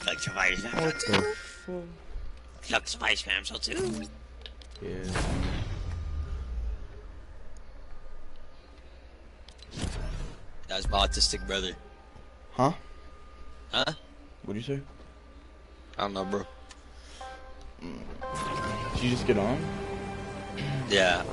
Collect some ice cream What too. the fuck? Collect some ice cream too. Yeah. That was my autistic brother. Huh? Huh? What'd you say? I don't know, bro. Did you just get on? Yeah.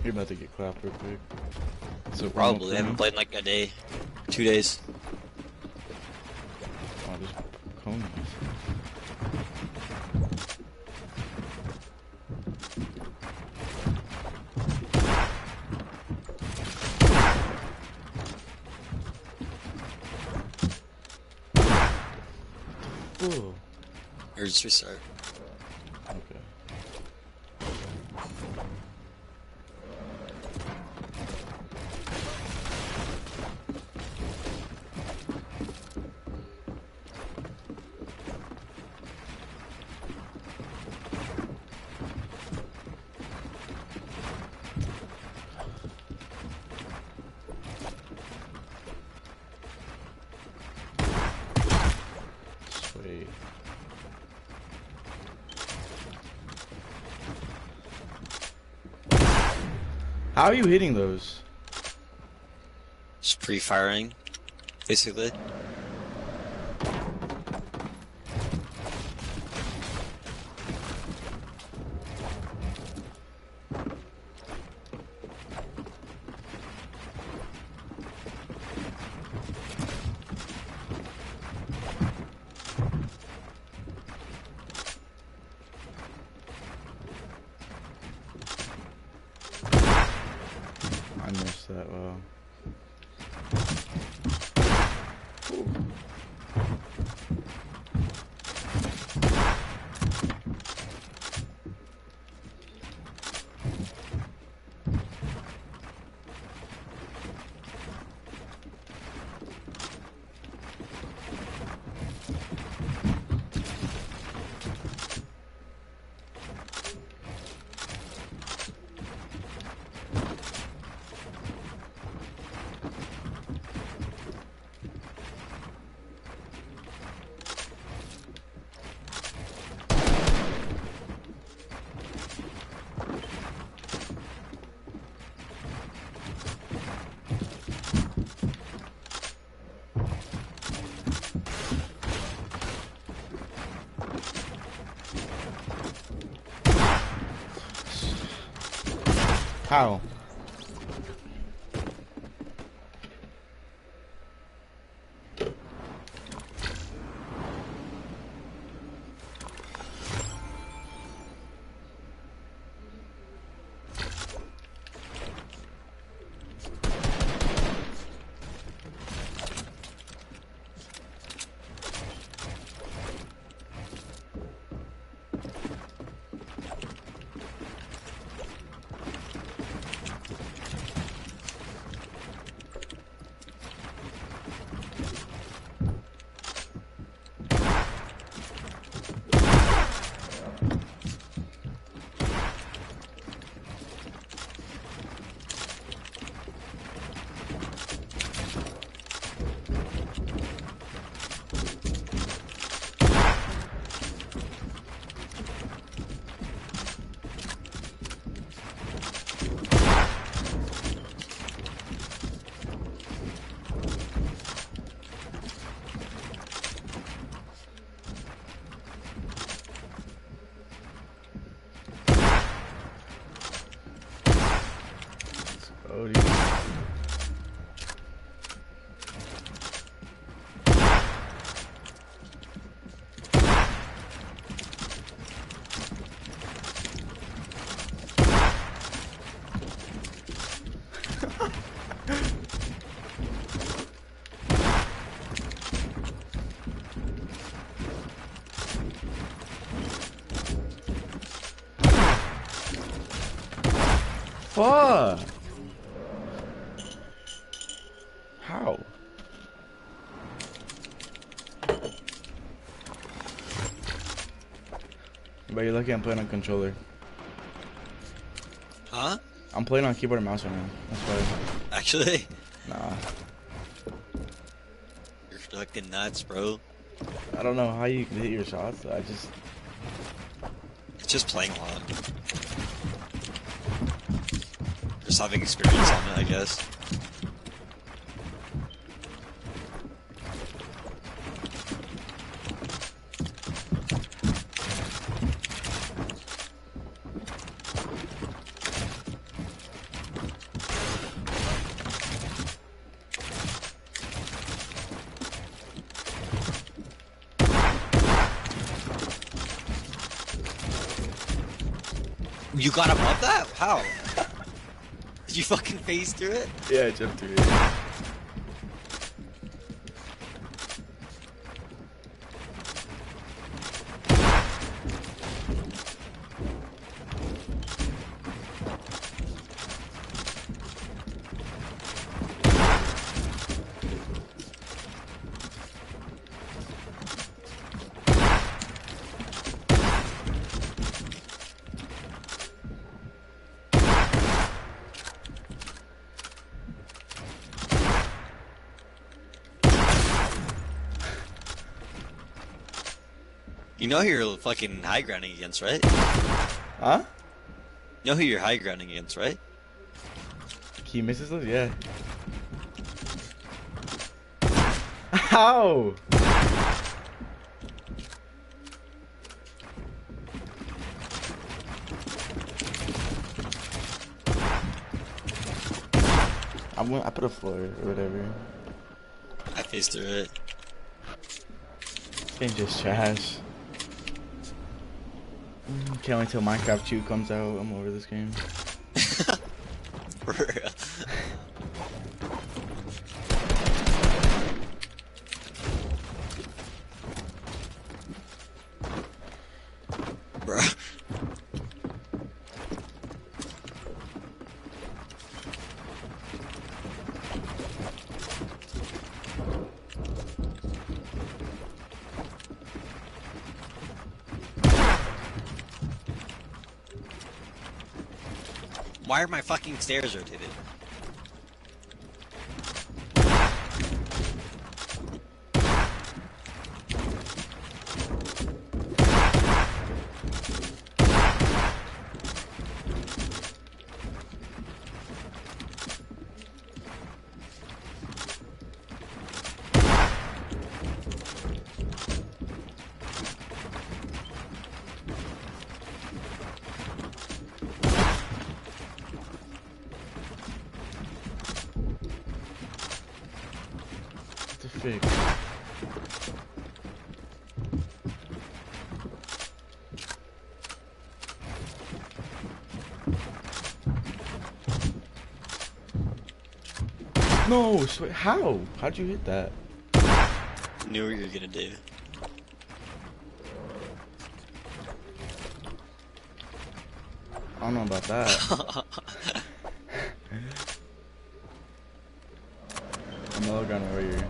You're about to get clapped real quick. So Probably. I haven't played in like a day. 2 days. Oh, just cones. Ooh. Or just restart. Okay. Sweet. How are you hitting those? Just pre-firing, basically. I missed that well. How? Odie. Fuck! How? But you're lucky I'm playing on controller. Huh? I'm playing on keyboard and mouse right now. That's why. Actually, Nah. you're fucking nuts, bro. I don't know how you hit your shots. It's just playing a lot. Just having experience on it, I guess. You got above that? How? Did you fucking phase through it? Yeah, I jumped through it. You know who you're fucking high grounding against, right? Huh? You know who you're high grounding against, right? He misses those? Yeah. How? I put a floor or whatever. I phased through it. This game's just trash. Can't wait till Minecraft 2 comes out. I'm over this game. For real. Bro. Why are my fucking stairs rotated? What the fix? No, how? How'd you hit that? Knew what you were gonna do. I don't know about that. I'm a low ground warrior.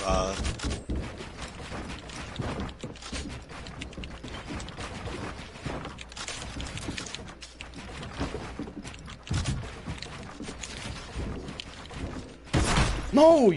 Uh, No!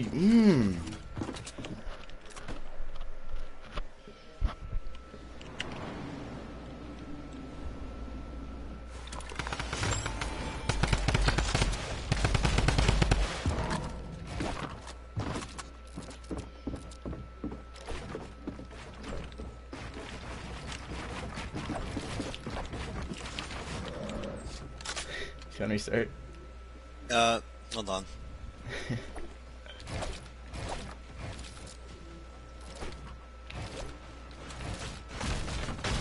Can we start? Hold on.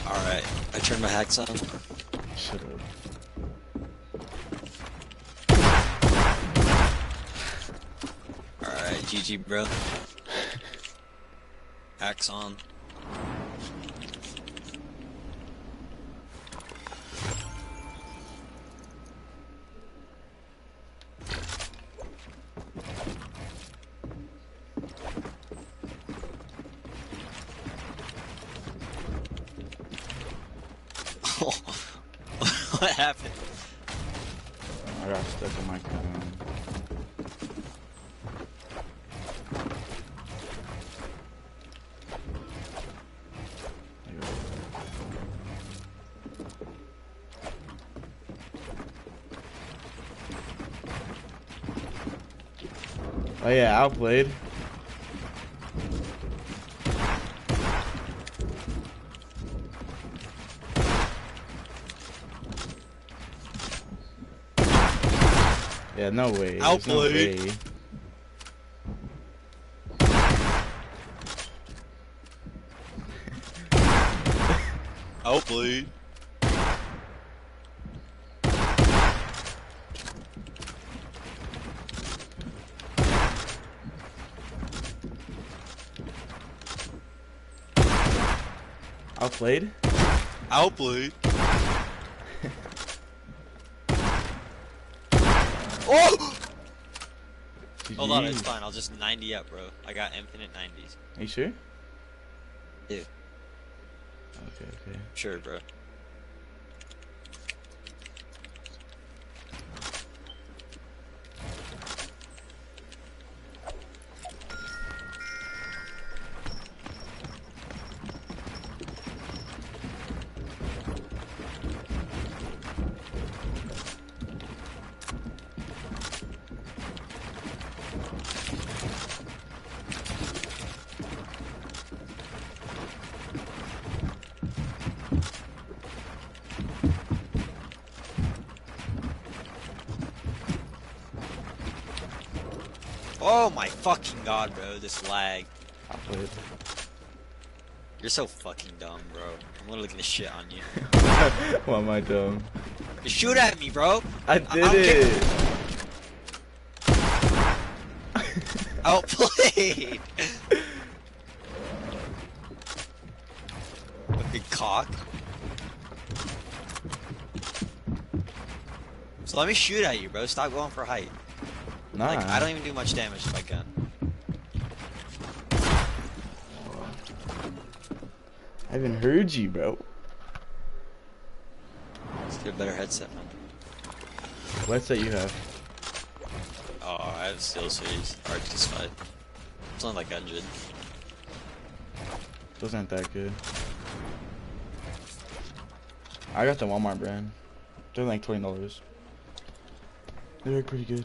Alright, I turned my hacks on. Shut up. Alright, GG, bro. Hacks on. What happened? I got stuck in my gun. Oh yeah, outplayed. Yeah, no way. Outplayed. No way. Outplayed. Outplayed? Outplayed. Oh! Hold on, it's fine. I'll just 90 up, bro. I got infinite 90s. Are you sure? Yeah. Okay. Sure, bro. Oh my fucking god, bro, this lag. Outplayed. You're so fucking dumb, bro. I'm literally gonna shit on you. Why am I dumb? You shoot at me, bro! I did it! Outplayed! Fucking cock. So let me shoot at you, bro. Stop going for height. Nah. Like, I don't even do much damage with my gun. I haven't heard you, bro. Let's get a better headset, man. What headset you have? Oh, I have Steel Series Arctis 5. It's only like 100. Those aren't that good. I got the Walmart brand. They're like $20. They're pretty good.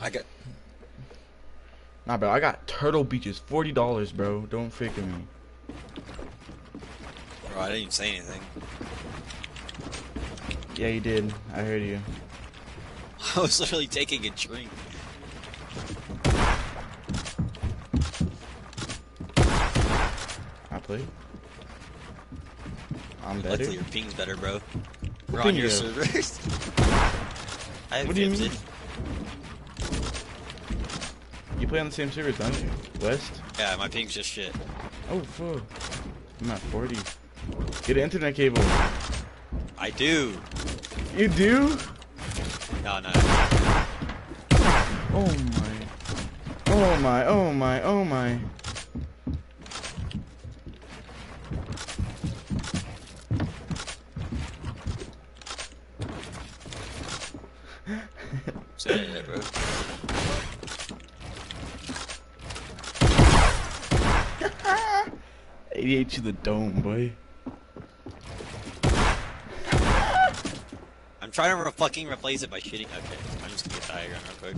Nah, bro, I got Turtle Beaches, $40, bro. Don't fake at me. Bro, I didn't even say anything. Yeah, you did. I heard you. I was literally taking a drink. I played. I'm better. Luckily your ping's better, bro. We're What on ping your you servers. I have What do you Vibs mean? in. You play on the same servers, don't you? West? Yeah, my ping's just shit. Oh, fuck. I'm at 40. Get an internet cable. I do. You do? No, no. Oh my. Oh my, oh my, oh my. Say it, bro. 88 to the dome, boy. I'm trying to fucking replace it by shooting. Okay, I'm just gonna get the diagram real quick.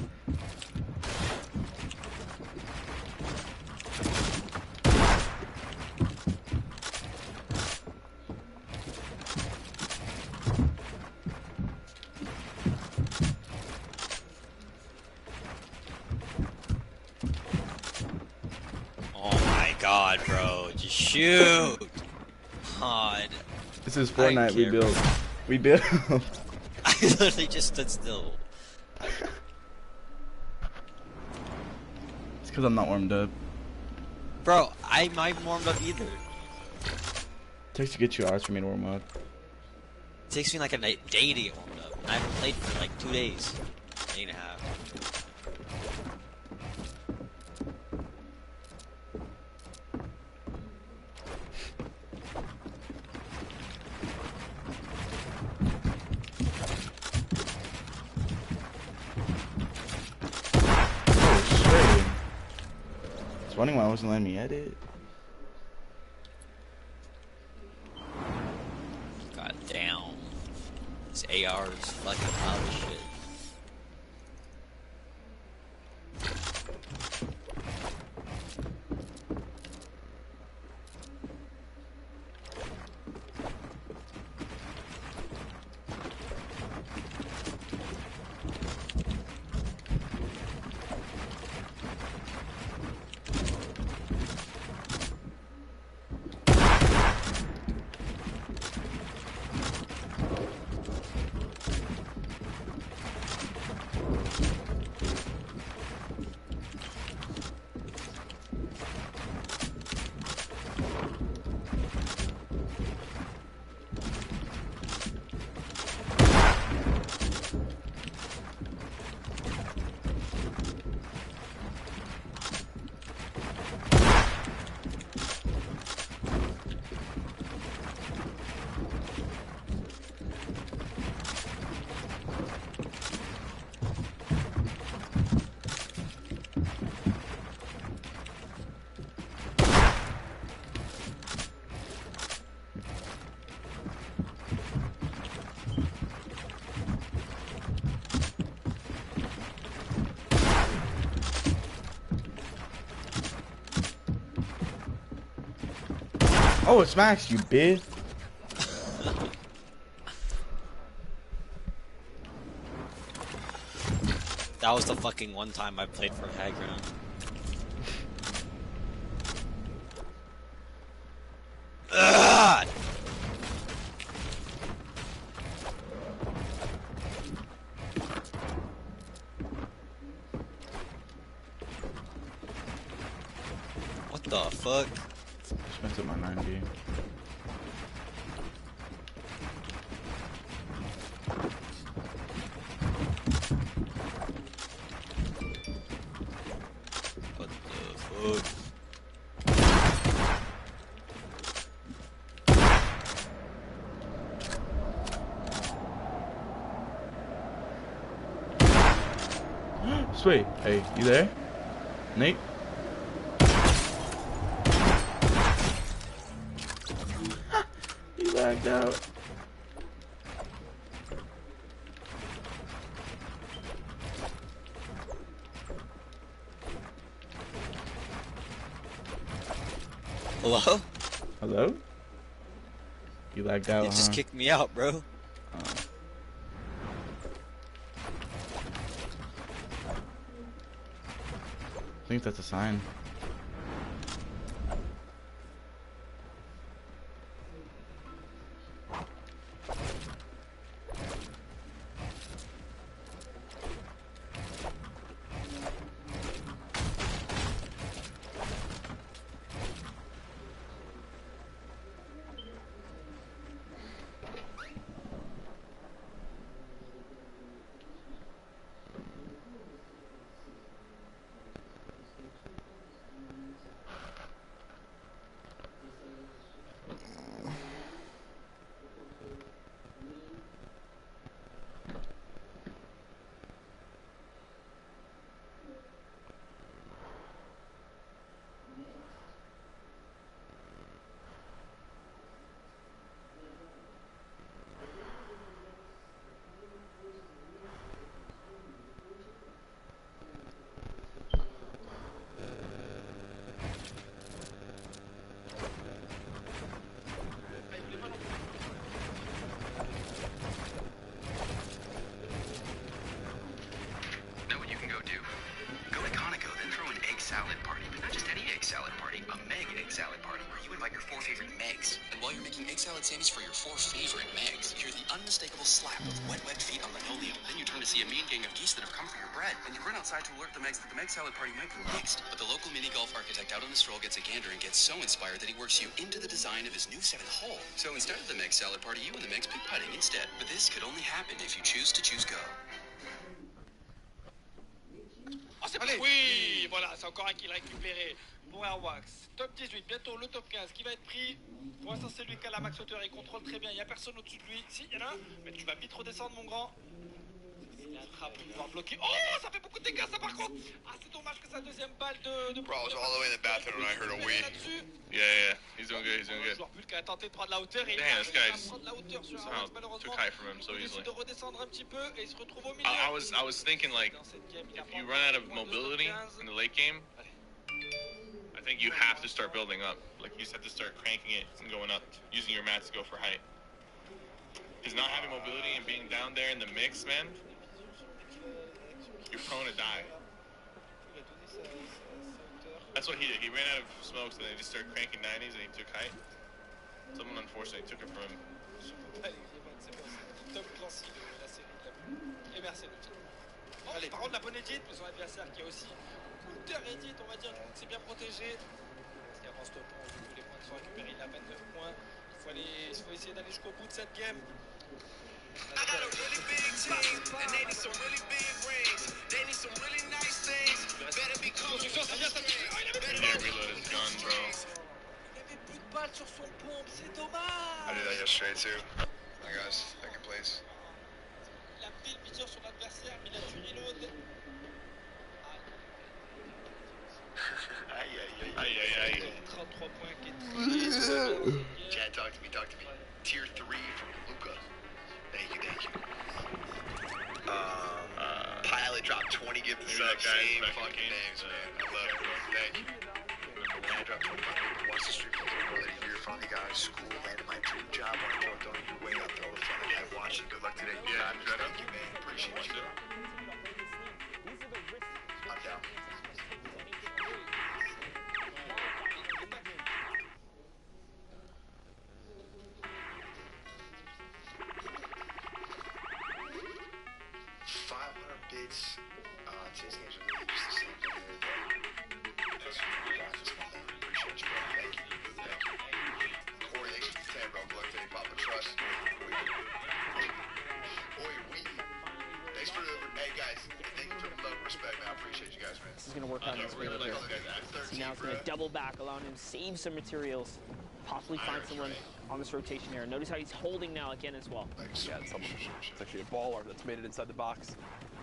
Oh my god, bro. Just shoot! God. This is Fortnite we built. We built. I literally just stood still. It's because I'm not warmed up. Bro, I'm not warmed up either. It takes to get 2 hours for me to warm up. It takes me like a day to get warmed up. I haven't played for like 2 days. Day and a half. I was wondering why it wasn't letting me edit. God damn. This AR is fucking loud as shit. Oh, it's Max, you bitch. That was the fucking one time I played for high ground. Ugh! What the fuck? Spent up my 90. What the fuck? Sweet. Hey, you there? Nate? He lagged out. Hello? Hello? You lagged out, You just kicked me out, bro. Oh. I think that's a sign. salad party, but not just any egg salad party, a Meg egg salad party where you invite your 4 favorite Megs. And while you're making egg salad sammies for your 4 favorite Megs, you hear the unmistakable slap of wet feet on linoleum. Then you turn to see a mean gang of geese that have come for your bread, and you run outside to alert the Megs that the Meg salad party might be next. But the local mini golf architect out on the stroll gets a gander and gets so inspired that he works you into the design of his new 7th hole. So instead of the Meg salad party, you and the Megs pick putting instead. But this could only happen if you choose to choose go. Oh, c'est allez. Oui, voilà, c'est encore un kill récupéré pour Airwax. Top 18, bientôt le top 15 qui va être pris. Pour l'instant, c'est lui qui a la max hauteur, il contrôle très bien, il n'y a personne au-dessus de lui. Si, il y en a un, mais tu vas vite redescendre, mon grand. Il y a un trap pour pouvoir bloquer. Oh, ça fait beaucoup de dégâts, ça, par contre. Ah, c'est dommage que sa deuxième balle de Bro, I was all the way in the bathroom when I heard a wee. Yeah, he's doing good, he's doing Le good. joueur but qui a tenté de prendre la hauteur et Damn, il this a guy's prendre la hauteur sur somehow Airwax, malheureusement. took height from him so Il easily. décide de redescendre un petit peu et il se retrouve au milieu. I was thinking, like, Dans cette game, il a if pas you encore run out of moins de mobility 15. in the late game, I think you have to start building up. Like, you just have to start cranking it and going up, using your mats to go for height. Because not having mobility and being down there in the mix, man, you're prone to die. That's what he did. He ran out of smokes and then he just started cranking 90s and he took height. Someone unfortunately took it from him. Top Clancy de la série de la bulle. Et merci le titre. Allez, par contre, la bonne edit, mais son adversaire qui a aussi counter edit, on va dire, donc c'est bien protégé. Parce qu'avant ce point, vu que les points sont récupérés, il a à peine 9 points. Il faut essayer d'aller jusqu'au bout de cette game. I got a really big team, and they need some really big rings. They need some really nice things. Better be comfortable. Yeah, reload his gun, bro. Il avait plus de balles sur son pompe, c'est dommage. I did that yesterday too. I got second place. Il a pris le viseur sur l'adversaire, mais il a dû reload. Aye. 33 points qui est Chad, talk to me. Tier 3 from Luca. Thank you. Pilot dropped 20, give the sub, same fucking names, man. I love it, bro. Thank you. Pilot dropped 25, wants to stream for more than a year. Finally got out of school, landed my dream job. Want to go you way up there. I watched it. Good luck today. Yeah, thank you, man. Appreciate you. I'm down. Bits. Today's games are really just the same thing every day. That's what we got. Appreciate you, bro. Thank you. Corey, thanks for the 10, bro. Good luck today, Papa Trust. Oi, we. Thanks for the. Hey, guys. Thank you for the love and respect, man. I appreciate you guys, man. This is going to work on his favor here. See, now it's going to double back, allowing him to save some materials, possibly find someone on this rotation area. Notice how he's holding now again as well. Yeah, it's actually a baller that's made it inside the box.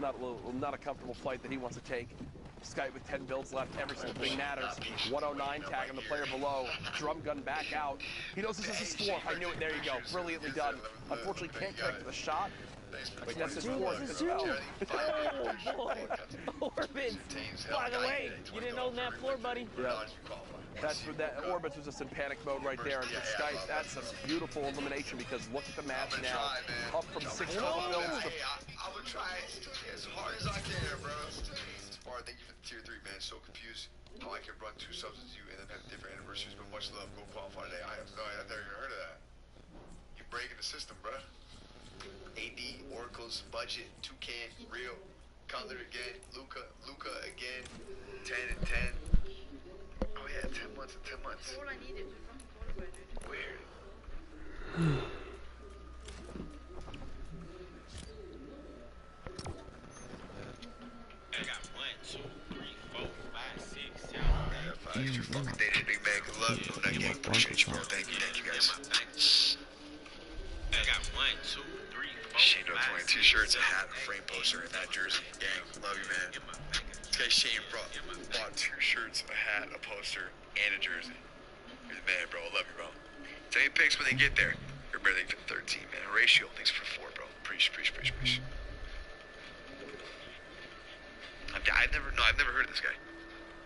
Not a comfortable fight that he wants to take. Skype with 10 builds left, Emerson with big natters. 109 tag on the player below. Drum gun back out. He knows this is his fourth. I knew it. There you go. Brilliantly done. Unfortunately, can't connect the shot. But that's his fourth as well. Oh, boy. Orbits. By the way, you didn't own that floor, buddy. Yeah. That's what that Orbits was just in panic mode right there. And for Skype, that's a beautiful elimination because look at the match now. Up from 6 builds to I would try as hard as I can, bro. Spar, thank you for the tier 3, man. So confused how I can run 2 subs as you and then have different anniversaries, but much love. Go qualify today. I have no idea. I've never even heard of that. You're breaking the system, bro. AD, Oracle's budget, Toucan, Real, Cutler again, Luca again, 10 and 10. Oh yeah, 10 months and 10 months. All I needed. Weird. I got 1, 2, 3, 4, 5, 6, 7, 8. Extra fucking day to big man. Good luck. Love that gang. Appreciate you, bro. Thank you guys. I got 1, 2, 3, 4, Shane 5, wearing 6, t-shirts, a hat, a frame poster, and that jersey. Gang, love you, man. This guy Shane bought 2 shirts, a hat, a poster, and a jersey. You're the man, bro. I love you, bro. Tell your picks when they get there. You're better than 13, man. Ratio, thanks for 4, bro. Preach. I've never heard of this guy.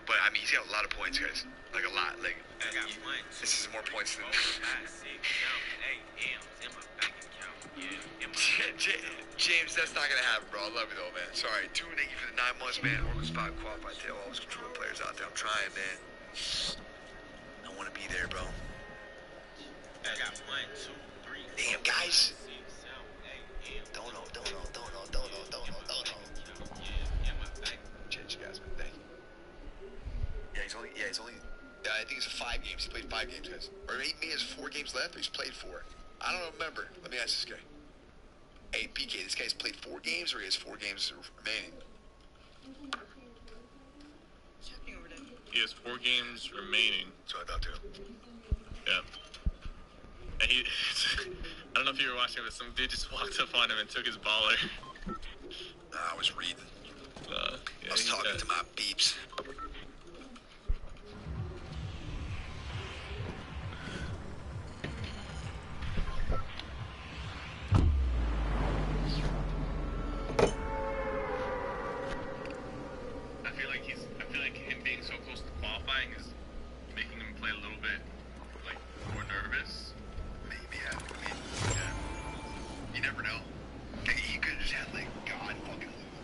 But I mean, he's got a lot of points, guys. Like a lot. Like this is more points than. James, that's not gonna happen, bro. I love you though, man. Sorry. Thank you for the 9 months, man. Oracle spot qualified tail. Always control players out there. I'm trying, man. I want to be there, bro. I got 1, 2, 3. Damn, guys. Don't know. Change, guys, man. Thank you. Yeah, he's only. I think it's 5 games. He played 5 games, guys. Or maybe he has 4 games left. Or he's played 4. I don't remember. Let me ask this guy. Hey, PK, this guy's played 4 games, or he has 4 games remaining? He has 4 games remaining. So I thought too. Yeah. And he, I don't know if you were watching, but some dude just walked up on him and took his baller. I was reading. Yeah, I was talking to my beeps. I feel like him being so close to qualifying is making him play a little bit like more nervous. Maybe, yeah. I mean, yeah. You never know. He could have just had like God fucking lose.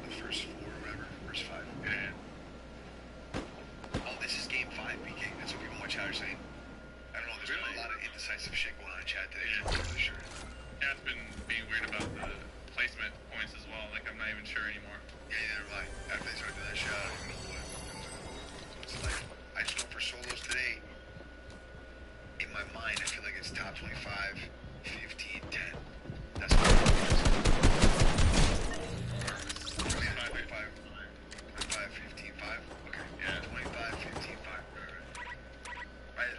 The first 4 or whatever, first 5. Yeah. Oh, this is game 5, BK. That's what people in my chat are saying. I don't know. There's been a lot of indecisive shit going on in chat today. Yeah. I'm really sure. Cat's been being weird about the placement points as well. Like I'm not even sure anymore. Yeah, never mind. After they started doing that shit, I don't even know what it's like. I just know for solos today, in my mind, I feel like it's top 25, 15, 10. That's what it is. 25, 15, 5? Okay. Yeah. 25, 15, 5. Right. Right,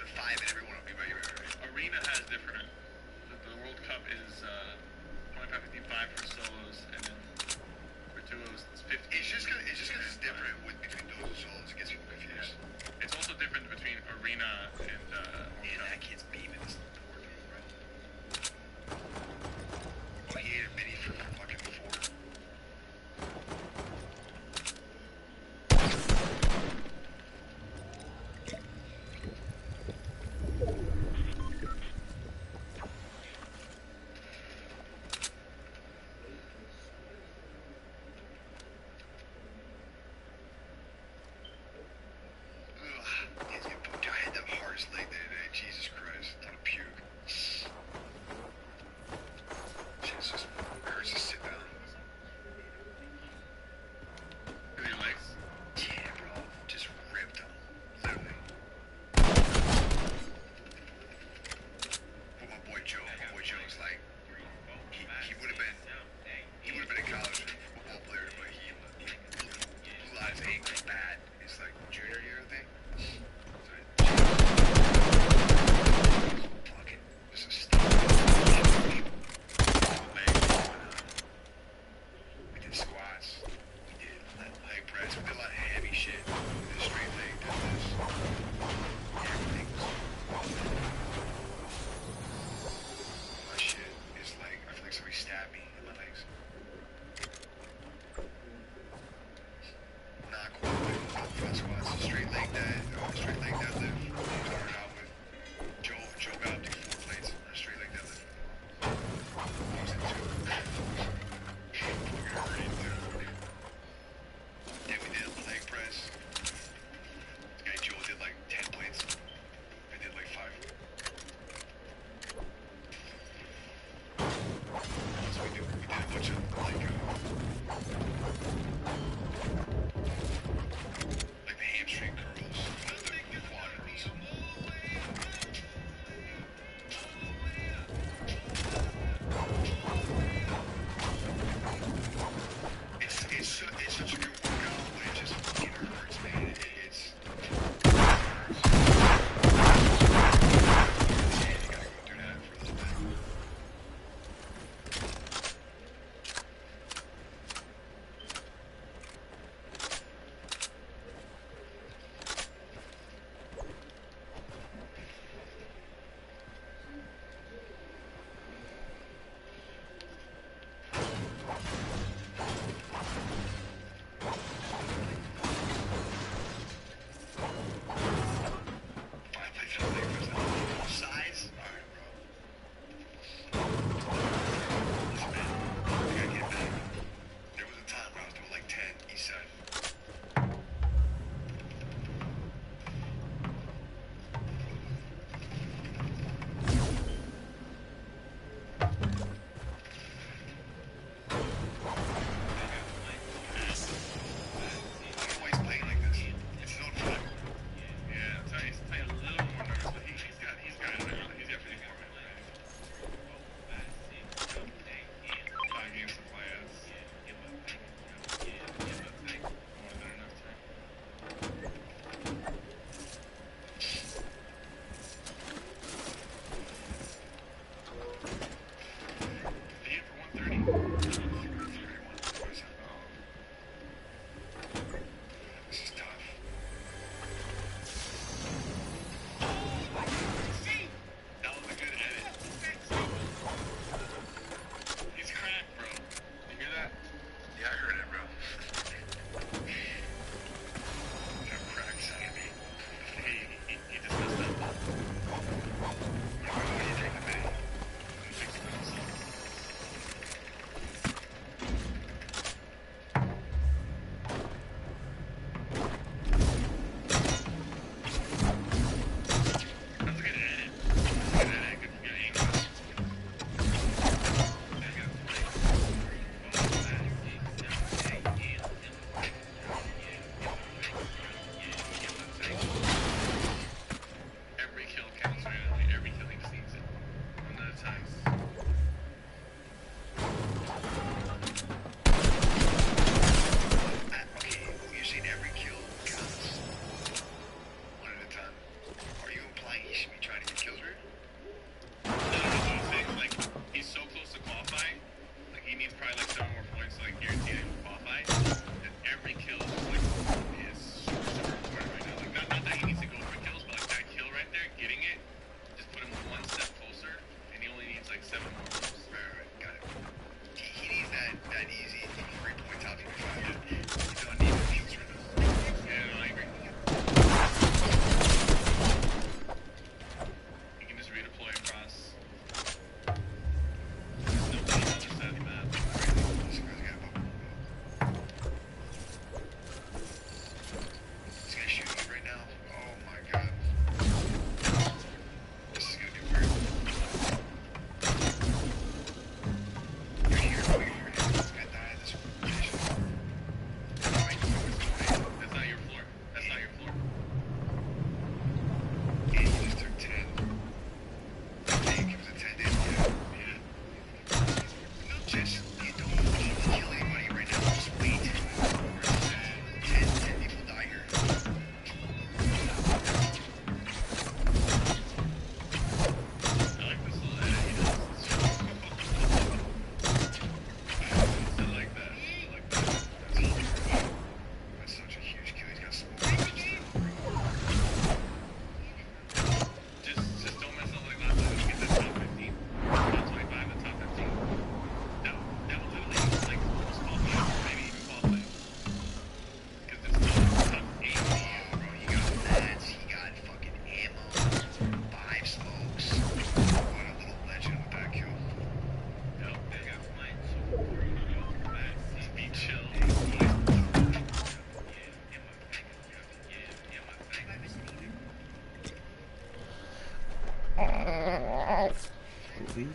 please?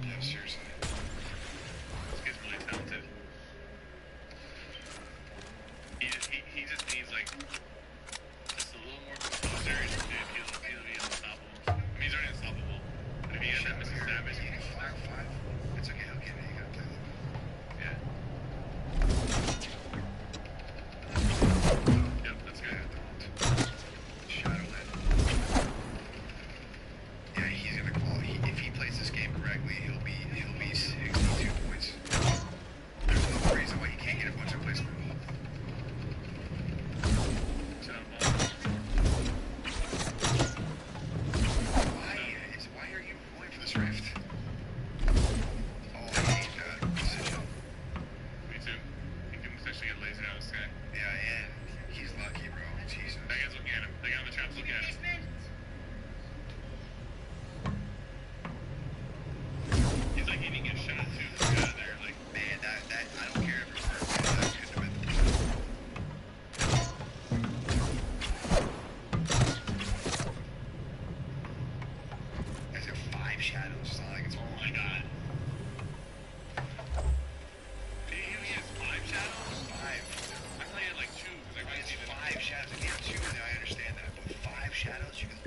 Yeah, seriously. This kid's really talented. He just needs like just a little more composure and he'll be unstoppable. I mean, he's already unstoppable. But if he has that Mrs. Savage, You can 5-5. It's okay, he'll get it. You gotta play a little bit. yeah. Yep, that's good. Shadowland. Yeah, he's gonna call. If he plays this game correctly, he'll be 62 points. There's no reason why he can't get a bunch of placement. Why are you going for this rift? Oh, I hate that decision. Me too. He can potentially get lazy on this guy. Yeah, and he's lucky, bro. Jesus. That guy's looking at him. The guy on the trap's looking at him. He's like, he didn't get shot too. Get out of there. Like, Man, that I don't care if it worked. Man, that couldn't have been. Guys have 5 shadows. It's not like it's oh my god. He has 5 shadows? 5. I thought he had like 2 because I It's couldn't see 5 shadows. If you have 2, then I understand that. But 5 shadows, you can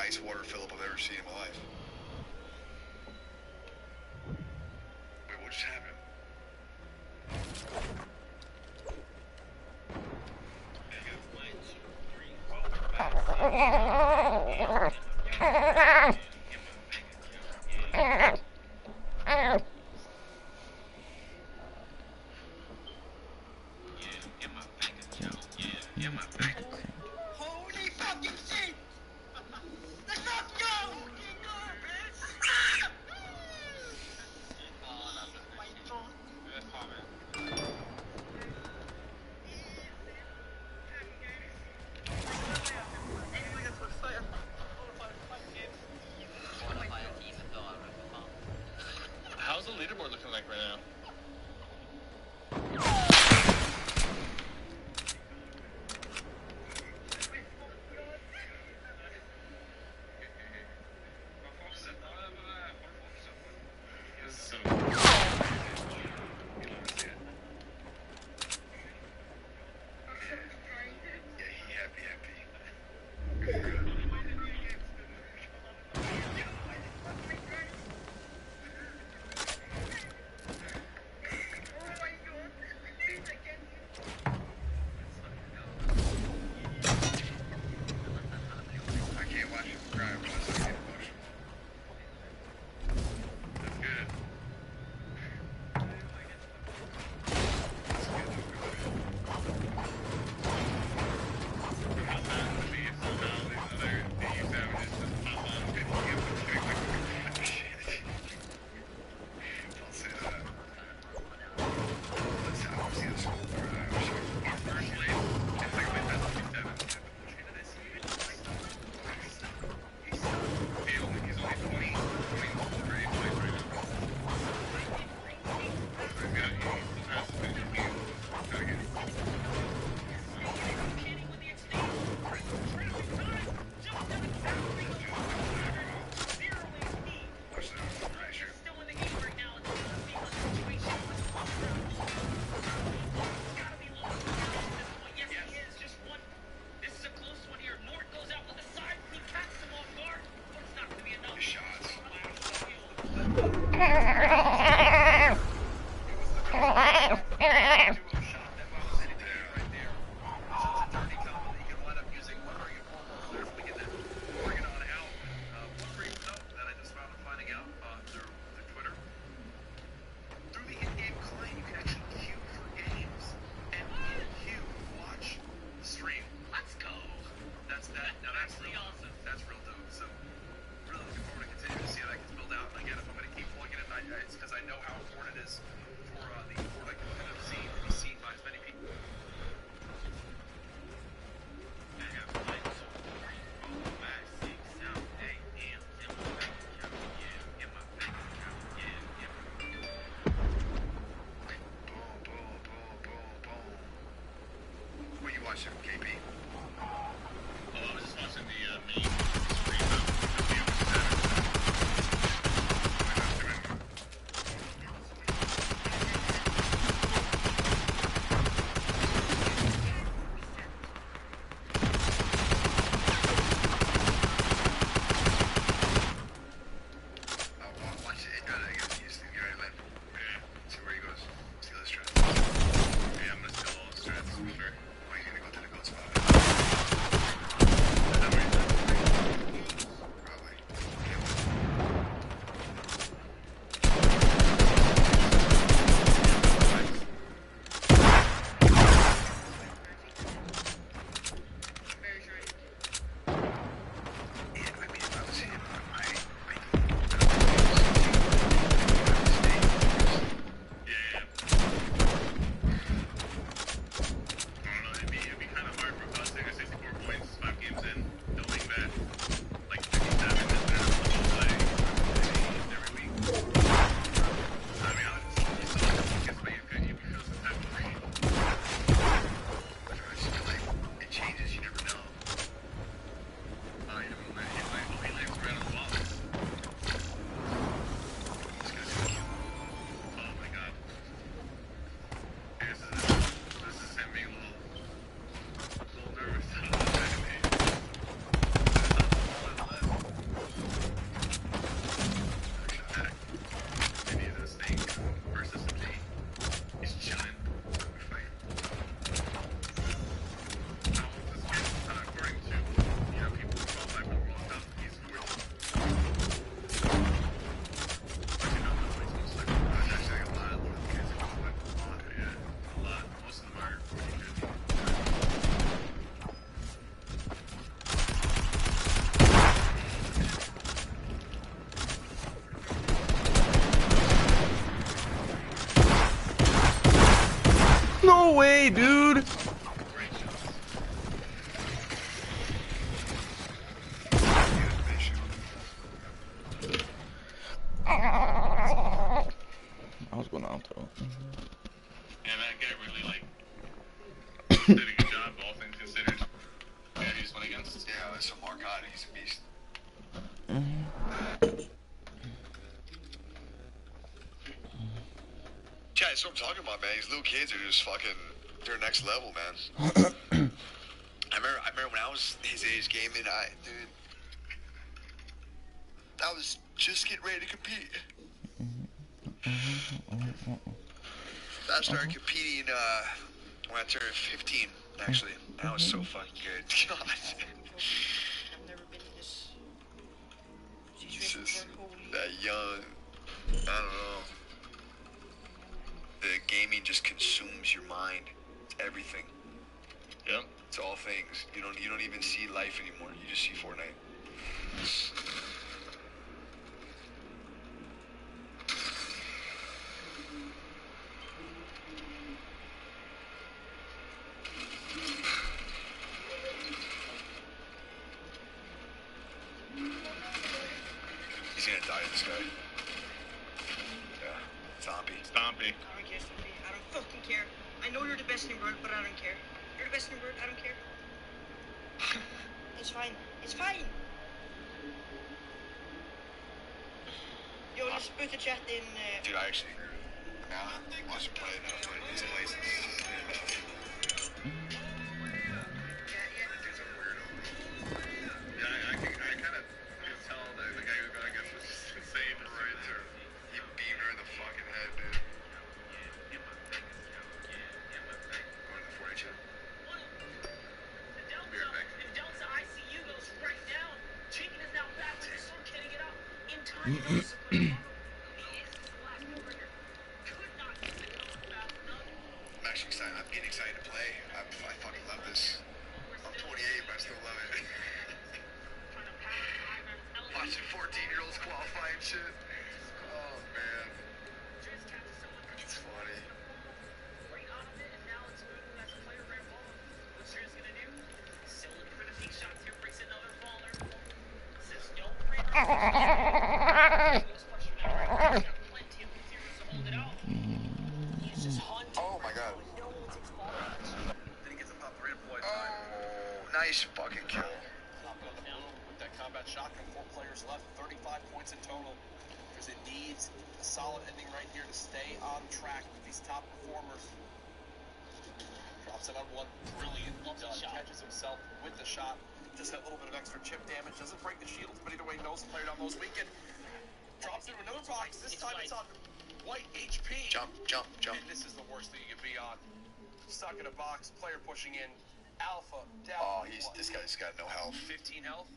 ice water Philip I've ever seen in my life. Wait, what just happened? Holy fucking shit! Let's not go! How's the leaderboard looking like right now? This is so Yeah, he happy. I can't watch him cry unless I get emotional. That's good. Don't say that. That's how I see the school. Personally, I think my best he's only 20 months of age right now. That's real dope. So, really looking forward to continuing to see how that gets built out. And again, if I'm going to keep plugging it, it's because I know how important it is for the Fortnite kind of scene to be seen by as many people. What you watching, KP? Oh, I was just watching the main stream of the view I'll watch it. See where he goes. See the strats. Yeah, I'm gonna steal all the strats for sure. Oh, he's gonna go to the goat spot. No way, dude. I was going out though. Yeah, that guy really like did a good job, all things considered. Yeah, he just went against. Yeah, that's a Marcotti. He's a beast. Chad, that's what I'm talking about, man. These little kids are just fucking, they're next level, man. I remember when I was his age gaming, dude, I was just getting ready to compete. I started competing when I turned 15, actually. I was so fucking good. God. I've never been in this situation Just before. Holy. that young, I don't know. The gaming just consumes your mind. It's everything. Yep. It's all things. You don't even see life anymore. You just see Fortnite. He's gonna die, this guy. Yeah. Zombie. Stompy. I don't care, Sophie. I don't fucking care. I know you're the best in the world, but I don't care. You're the best in the world. I don't care. It's fine. It's fine. Yo, just put the chat in. Dude, I actually wasn't playing enough to his places. Dude's a weirdo. Yeah, I kind of tell that the guy who's going against was insane. Right there. He beamed her in the fucking head, dude. Going to the 40 chat. I'm actually excited. I'm getting excited to play. I fucking love this. I'm 28, but I still love it. Watching 14-year-olds qualify and shit. Oh, man. It's funny. Oh, my God. Then he gets a pop 3 at point time. Oh, nice fucking kill. With that combat shotgun, 4 players left, 35 points in total. Because it needs a solid ending right here to stay on track with these top performers. Drops it on one, brilliant done, catches himself with the shot. Just that little bit of extra chip damage, doesn't break the shields, but either way knows the player down those weekend. Drops through another box, this time it's on white HP. Jump, jump, jump. And this is the worst thing you can be on. Stuck in a box, player pushing in, Alpha, down. Oh, this guy's got no health. 15 health.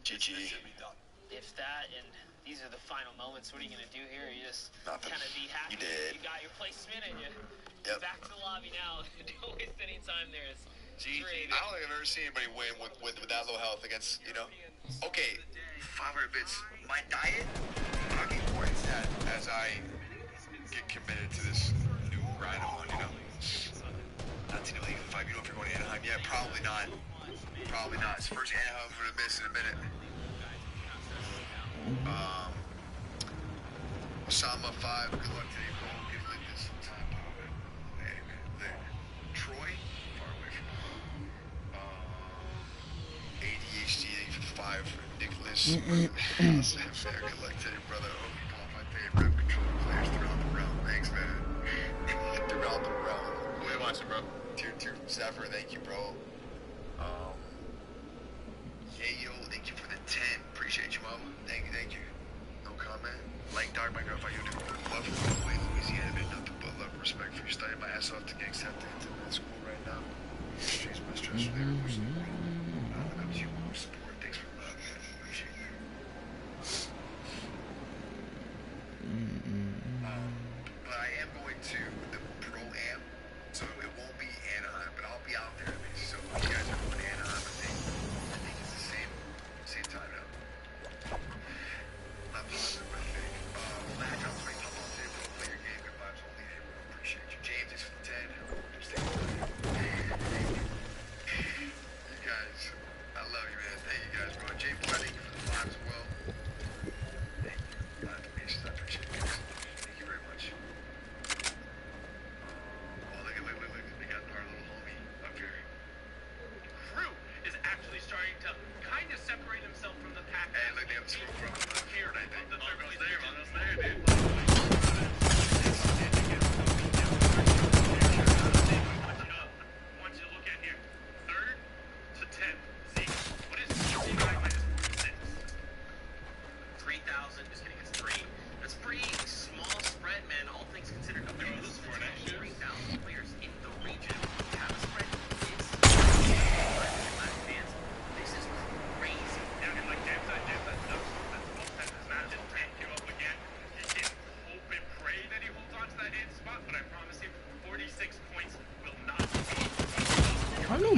GG. This should be done. If that and these are the final moments, what are you gonna do here? You just Nothing. kind of be happy. You did. You got your placement and you Yep. back to the lobby now. Don't waste any time there. It's great. I don't think I've ever seen anybody win with that low health against, you know. Okay, 500 bits. My diet, I'll get points as I get committed to this new grind I'm on, you know. Not to know if you know if you're going to Anaheim yet, probably not. Probably not. It's the first Anaheim I'm going to miss in a minute. Osama 5, good luck today, bro. Give like this time. Troy, far away from home. ADHD, thank you for the 5. Nicholas, fair, good luck today, brother. I hope you call my favorite control players throughout the round. Thanks, man. Throughout the round. What are you watching, bro? Tier 2 Zephyr, thank you, bro. Yayo, thank you for the 10. Appreciate you, mama. Thank you. No comment. Like Dog My Girl, if I you do love for the way Louisiana, man, nothing but love and respect for you. Studying my ass off to get accepted into med school right now. Change my stress from there. Look up to you, more support. Thanks for love, man. Appreciate that. But I am going to the Pro-Am, so it won't be Anaheim, but I'll be out there. So if you guys are going to Anaheim, I think it's the same time now. Not positive, but I think. Lad, I'll play pop on today, bro. Play your game. Good vibes only. Hey, bro. Appreciate you. James, thanks for the 10. Just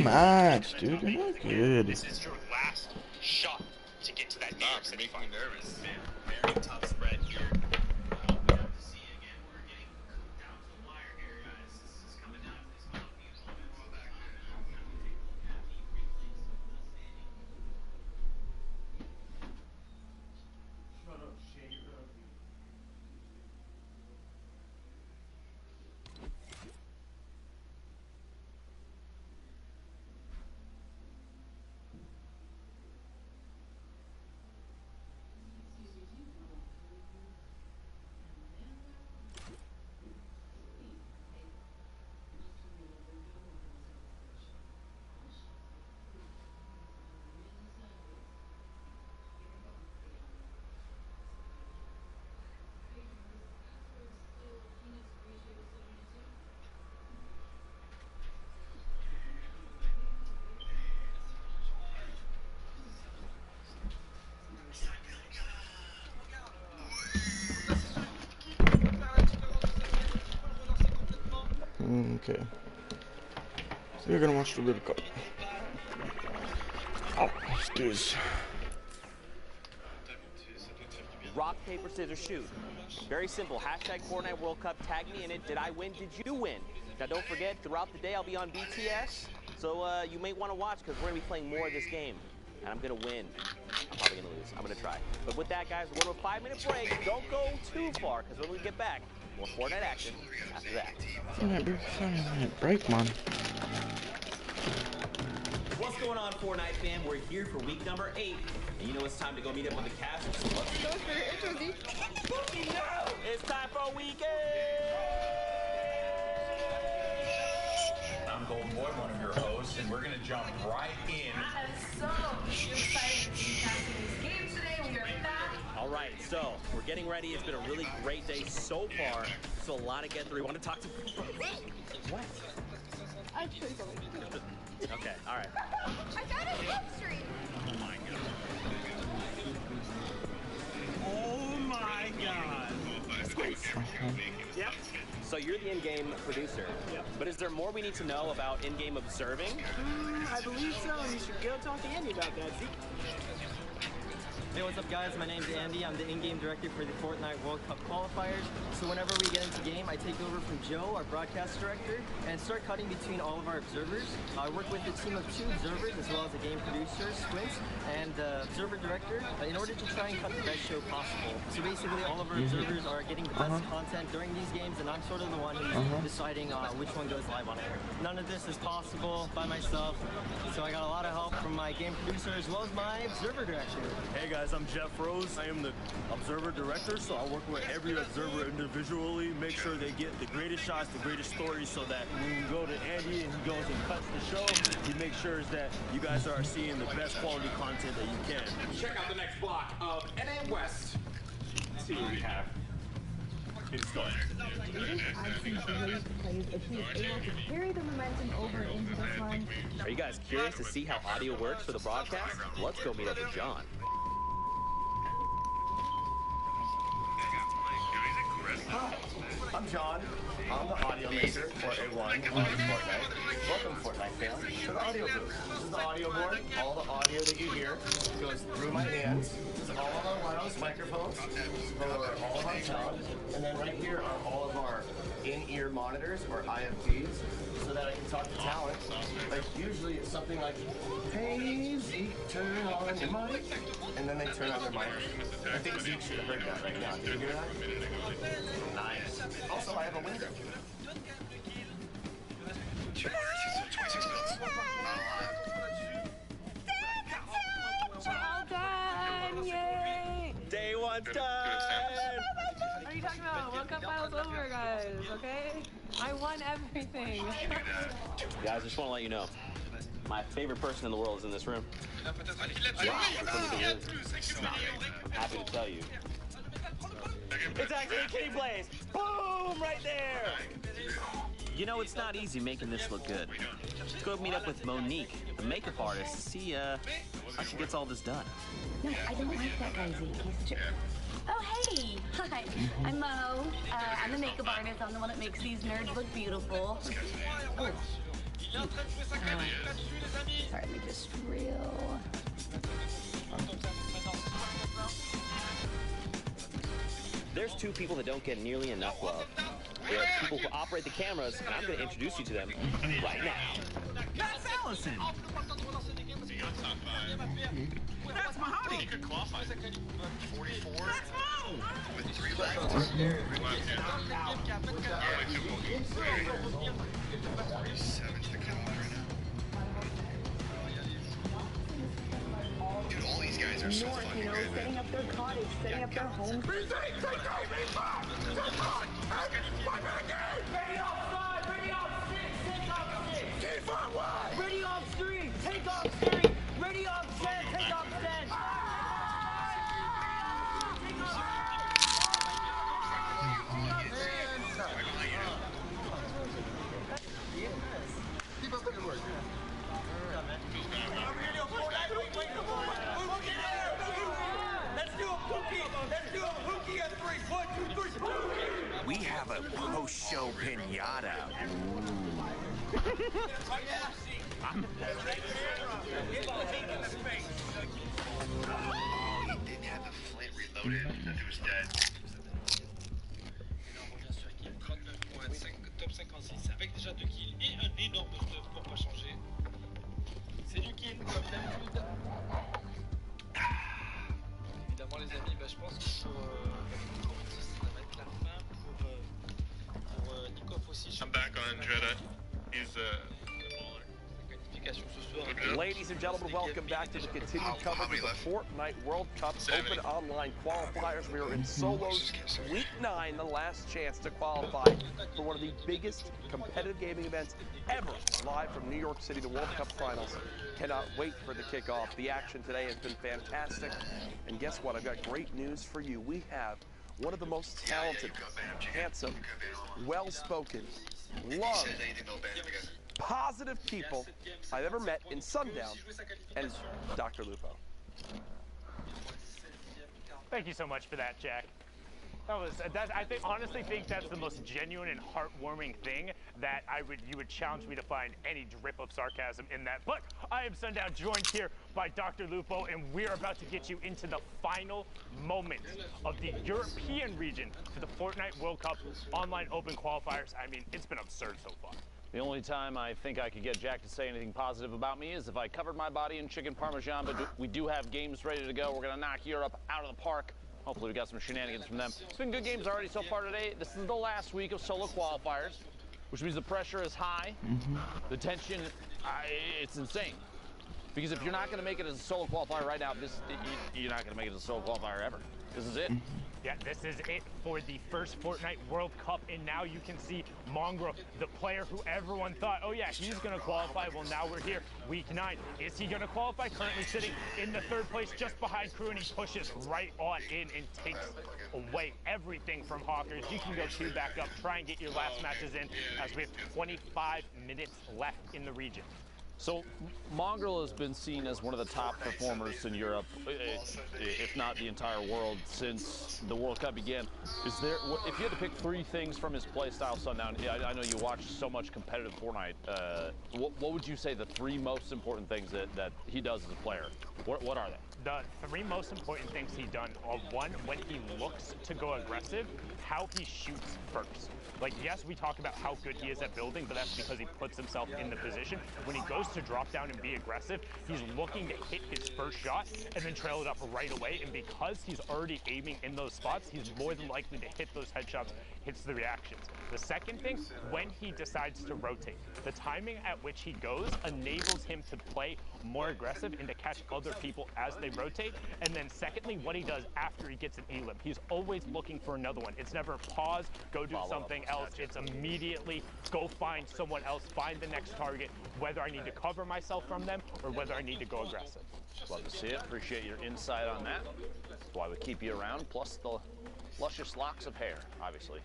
match, dude. You're not good. This is your last shot to get to that game. Stop making me nervous. Very tough spread here. Okay. So we're gonna watch the River Cup. Oh, let's do this. Rock, paper, scissors, shoot. Very simple. Hashtag Fortnite World Cup. Tag me in it. Did I win? Did you win? Now don't forget, throughout the day I'll be on BTS. So you may want to watch because we're going to be playing more of this game. And I'm going to win. I'm probably going to lose. I'm going to try. But with that, guys, we're going to a 5-minute break. Don't go too far because when we get back, more Fortnite action after that. 5-minute break, man. What's going on, Fortnite fam? We're here for week number 8, and you know it's time to go meet up with the cast. So let's go for your intro, Z. It's time for a weekend! I'm Golden Boy, one of your hosts, and we're gonna jump right in. I am so excited to be casting these games today. We are back. All right, so we're getting ready. It's been a really great day so far. So a lot to get through. You want to talk to what? I'm sure something. Okay, all right. I got it on street. Oh my god. Yep. So you're the in-game producer. Yep. But is there more we need to know about in-game observing? I believe so. You should go talk to Andy about that. See? Hey, what's up, guys? My name's Andy. I'm the in-game director for the Fortnite World Cup qualifiers. So whenever we get into game, I take over from Joe, our broadcast director, and start cutting between all of our observers. I work with a team of 2 observers, as well as a game producer, Squints, and the observer director, in order to try and cut the best show possible. So basically, all of our observers are getting the best content during these games, and I'm sort of the one who's deciding which one goes live on air. None of this is possible by myself, so I got a lot of help from my game producer, as well as my observer director. Hey guys, I'm Jeff Rose. I am the observer director, so I work with every observer individually, make sure they get the greatest shots, the greatest stories, so that when we go to Andy and he goes and cuts the show, he makes sure that you guys are seeing the best quality content that you can. Check out the next block of NA West. Let's see what we have. It's going. Carry the momentum over into this one. Are you guys curious to see how audio works for the broadcast? Let's go meet up with John. Hi, I'm John. I'm the audio maker for A1 on Fortnite. Welcome, Fortnite fans, to the audio booth. This is the audio board. All the audio that you hear goes through my hands. This is all of our wireless microphones for all of our sound. And then right here are all of our in-ear monitors, or IFTs, so that I can talk to talent. Like, usually it's something like, hey, Zeke, turn on your mic. And then they turn on their mic. I think Zeke should have heard that right now. Did you hear that? Nice. Also, I have a window. All done! Yay! Day 1 done! What are you talking about? World Cup battle's over, guys, okay? I won everything. Guys, I just want to let you know, my favorite person in the world is in this room. Wow, I'm happy to tell you. It's actually Kitty Blaze! Boom! Right there! You know, it's not easy making this look good. Let's go meet up with Monique, the makeup artist, to see how she gets all this done. No, I don't like that guy, Zeke. He's a jerk. Oh, hey! Hi, I'm Mo. I'm the makeup artist. I'm the one that makes these nerds look beautiful. Oh, Sorry, let me just reel. There's two people that don't get nearly enough love. They are people who operate the cameras, and I'm going to introduce you to them right now. That's Allison! That's Mahoney! He could qualify. 44 That's Mo! with 3 laps. 47's the cutoff right now. Dude, all these guys are so fucking good, Setting man. up their cottage, setting up their home. Ready off 5, ready off 6, take off 6. Ready off 3, take off 3. Ready off 10, take off 10. Keep up the good work. Let's do a pookie. Let's do a pookie at 3. 1, 2, 3, pookie. We have a post-show pinata. He didn't have the flint reloaded. It was dead. On revient sur équipe, 39 points, top 56 avec déjà 2 kills et un énorme stuff pour pas changer. C'est du kill comme d'habitude. Évidemment les amis, je pense que pour ça va être la fin pour Nikov aussi. I'm back on Andretta. He's Qualification ce soir. Ladies and gentlemen, welcome back to the continued coverage of the Fortnite World Cup Open Online Qualifiers. We are in solos, week 9, the last chance to qualify for one of the biggest competitive gaming events ever, live from New York City, the World Cup Finals. Cannot wait for the kickoff. The action today has been fantastic. And guess what? I've got great news for you. We have one of the most talented, handsome, well-spoken, loved, positive people I've ever met in Sundown, and Dr. Lupo. Thank you so much for that, Jack. I honestly think that's the most genuine and heartwarming thing that you would challenge me to find any drip of sarcasm in that. But I am Sundown, joined here by Dr. Lupo, and we're about to get you into the final moment of the European region for the Fortnite World Cup Online Open Qualifiers. I mean, it's been absurd so far. The only time I think I could get Jack to say anything positive about me is if I covered my body in chicken parmesan, but we do have games ready to go. We're going to knock Europe out of the park. Hopefully we got some shenanigans from them. It's been good games already so far today. This is the last week of solo qualifiers, which means the pressure is high. The tension, it's insane. Because if you're not going to make it as a solo qualifier right now, you're not going to make it as a solo qualifier ever. This is it. Yeah, this is it for the first Fortnite World Cup, and now you can see Mongrel, the player who everyone thought, oh yeah, he's gonna qualify. Well, now we're here, week 9. Is he gonna qualify? Currently sitting in the 3rd place, just behind Crew, and he pushes right on in and takes away everything from Hawkers. You can go 2 back up, try and get your last matches in, as we have 25 minutes left in the region. So Mongrel has been seen as one of the top performers in Europe, if not the entire world, since the World Cup began. Is there, if you had to pick 3 things from his play style, Sundown, I know you watch so much competitive Fortnite, what would you say the 3 most important things that he does as a player? What are they? The 3 most important things he's done are, 1, when he looks to go aggressive, how he shoots first. Like, yes, we talk about how good he is at building, but that's because he puts himself in the position. When he goes to drop down and be aggressive, he's looking to hit his first shot and then trail it up right away. And because he's already aiming in those spots, he's more than likely to hit those headshots, hits the reactions. The second thing, when he decides to rotate, the timing at which he goes enables him to play more aggressive and to catch other people as they rotate. And then secondly, what he does after he gets an elim, he's always looking for another one. It's never pause, go do something else. It's immediately go find someone else, find the next target, whether I need to cover myself from them or whether I need to go aggressive. Love to see it. Appreciate your insight on that. That's why we keep you around, plus the luscious locks of hair, obviously.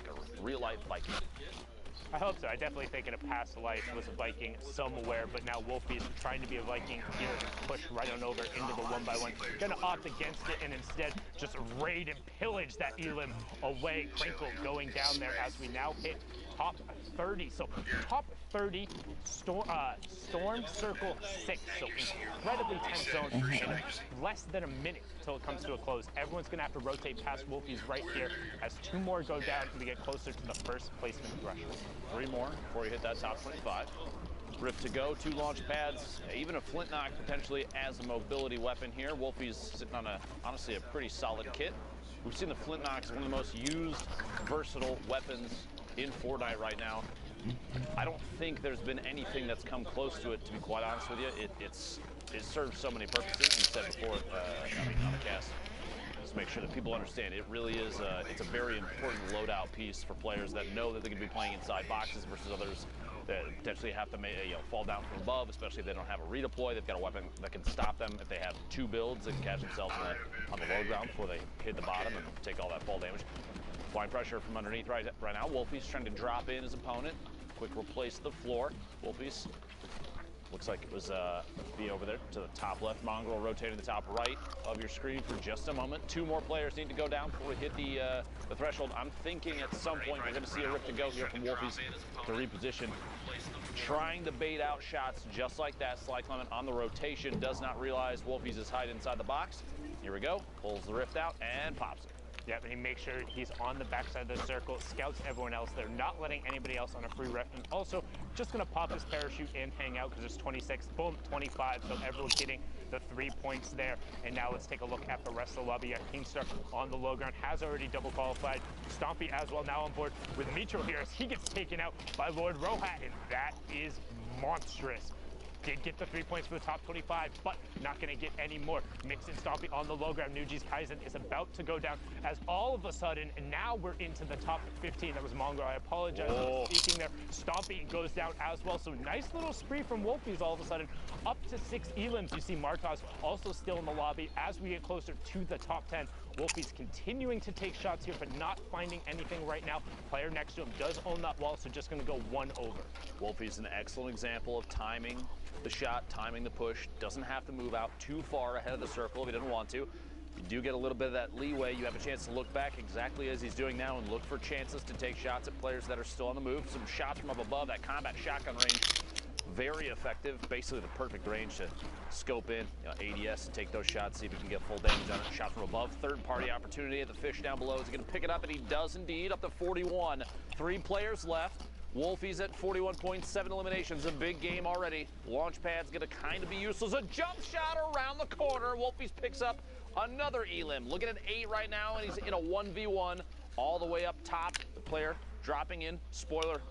Like a real-life Viking. I hope so. I definitely think in a past life was a Viking somewhere, but now Wolfie is trying to be a Viking here and push right on over into the 1x1. Gonna opt against it and instead just raid and pillage that elim away. Crinkle going down there as we now hit top 30. So top 30 Storm Circle 6. So incredibly tense zone. And less than a minute until it comes to a close. Everyone's going to have to rotate past Wolfies right here as 2 more go down and we get closer to the first placement threshold. 3 more before you hit that top 25. Rift to go, 2 launch pads, even a flint knock potentially as a mobility weapon here. Wolfie's sitting on honestly a pretty solid kit. We've seen the flint knock as one of the most used, versatile weapons in Fortnite right now. I don't think there's been anything that's come close to it, to be quite honest with you. It serves so many purposes. You said before, on the cast. Just make sure that people understand it really is it's a very important loadout piece for players that know that they're going to be playing inside boxes versus others that potentially have to fall down from above, especially if they don't have a redeploy. They've got a weapon that can stop them if they have 2 builds that can catch themselves on the low ground before they hit the bottom and take all that fall damage. Applying pressure from underneath right now. Wolfie's trying to drop in his opponent. Quick replace the floor. Wolfie's looks like it was be over there to the top left. Mongrel rotating the top right of your screen for just a moment. 2 more players need to go down before we hit the threshold. I'm thinking at some point we're going to see a Rift to go here from Wolfies to reposition. Trying to bait out shots just like that. Sly Clement on the rotation does not realize Wolfies is hiding inside the box. Here we go. Pulls the Rift out and pops it. Yep, and he makes sure he's on the backside of the circle, scouts everyone else. They're not letting anybody else on a free ref. And also, just going to pop his parachute and hang out because there's 26, boom, 25. So everyone's getting the 3 points there. And now let's take a look at the rest of the lobby. Keemstar on the low ground has already double qualified. Stompy as well now on board with Mitro here as he gets taken out by Lord Rohat. And that is monstrous. Did get the 3 points for the top 25, but not going to get any more. Mix and Stompy on the low ground. Nuji's Kaizen is about to go down as all of a sudden, and now we're into the top 15. That was Mongrel. I apologize for speaking there. Stompy goes down as well. So nice little spree from Wolfies all of a sudden. Up to 6 elims. You see Martos also still in the lobby as we get closer to the top 10. Wolfies continuing to take shots here, but not finding anything right now. Player next to him does own that wall, so just going to go 1 over. Wolfie's an excellent example of timing the shot, timing the push. Doesn't have to move out too far ahead of the circle if he doesn't want to. You do get a little bit of that leeway. You have a chance to look back exactly as he's doing now and look for chances to take shots at players that are still on the move. Some shots from up above, that combat shotgun range. Very effective, basically the perfect range to scope in, ADS, and take those shots, see if he can get full damage on it. Shot from above, third-party opportunity at the fish down below. Is he going to pick it up? And he does indeed, up to 41. 3 players left. Wolfies at 41 points, 7 eliminations, a big game already. Launchpad's going to kind of be useless. A jump shot around the corner. Wolfies picks up another elim. Looking at 8 right now, and he's in a 1v1 all the way up top. The player dropping in. Spoiler.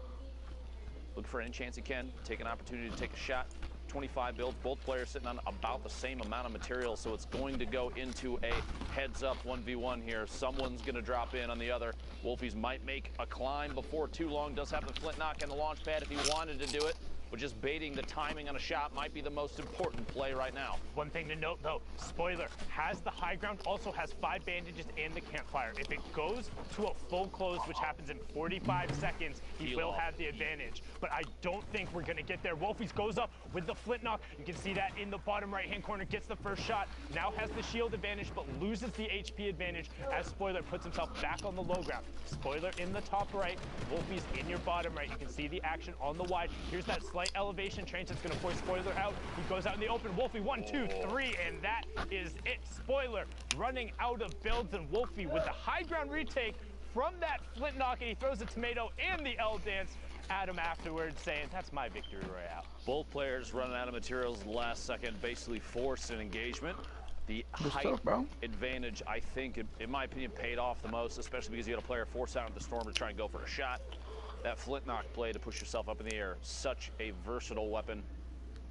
Look for any chance he can. Take an opportunity to take a shot. 25 builds. Both players sitting on about the same amount of material, so it's going to go into a heads-up 1v1 here. Someone's going to drop in on the other. Wolfies might make a climb before too long. Does have the flint knock and the launch pad if he wanted to do it. But just baiting the timing on a shot might be the most important play right now. One thing to note, though, Spoiler has the high ground, also has 5 bandages and the campfire. If it goes to a full close, which happens in 45 seconds, he will have the advantage. But I don't think we're going to get there. Wolfies goes up with the flint knock. You can see that in the bottom right-hand corner, gets the first shot. Now has the shield advantage, but loses the HP advantage as Spoiler puts himself back on the low ground. Spoiler in the top right, Wolfies in your bottom right. You can see the action on the wide. Here's that slight elevation change that's going to force Spoiler out. He goes out in the open. Wolfie 1, 2, 3, and that is it. Spoiler running out of builds, and Wolfie with the high ground retake from that flint knock, and he throws a tomato and the L dance at him afterwards, saying, that's my victory royale. Both players running out of materials in the last second, basically forced an engagement. The height advantage, I think, in my opinion, paid off the most, especially because you had a player force out of the storm to try and go for a shot. That flint knock play to push yourself up in the air, such a versatile weapon.